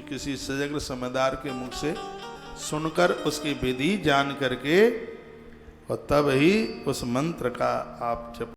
किसी सजग समझदार के मुख से सुनकर उसकी विधि जान करके और तब ही उस मंत्र का आप जप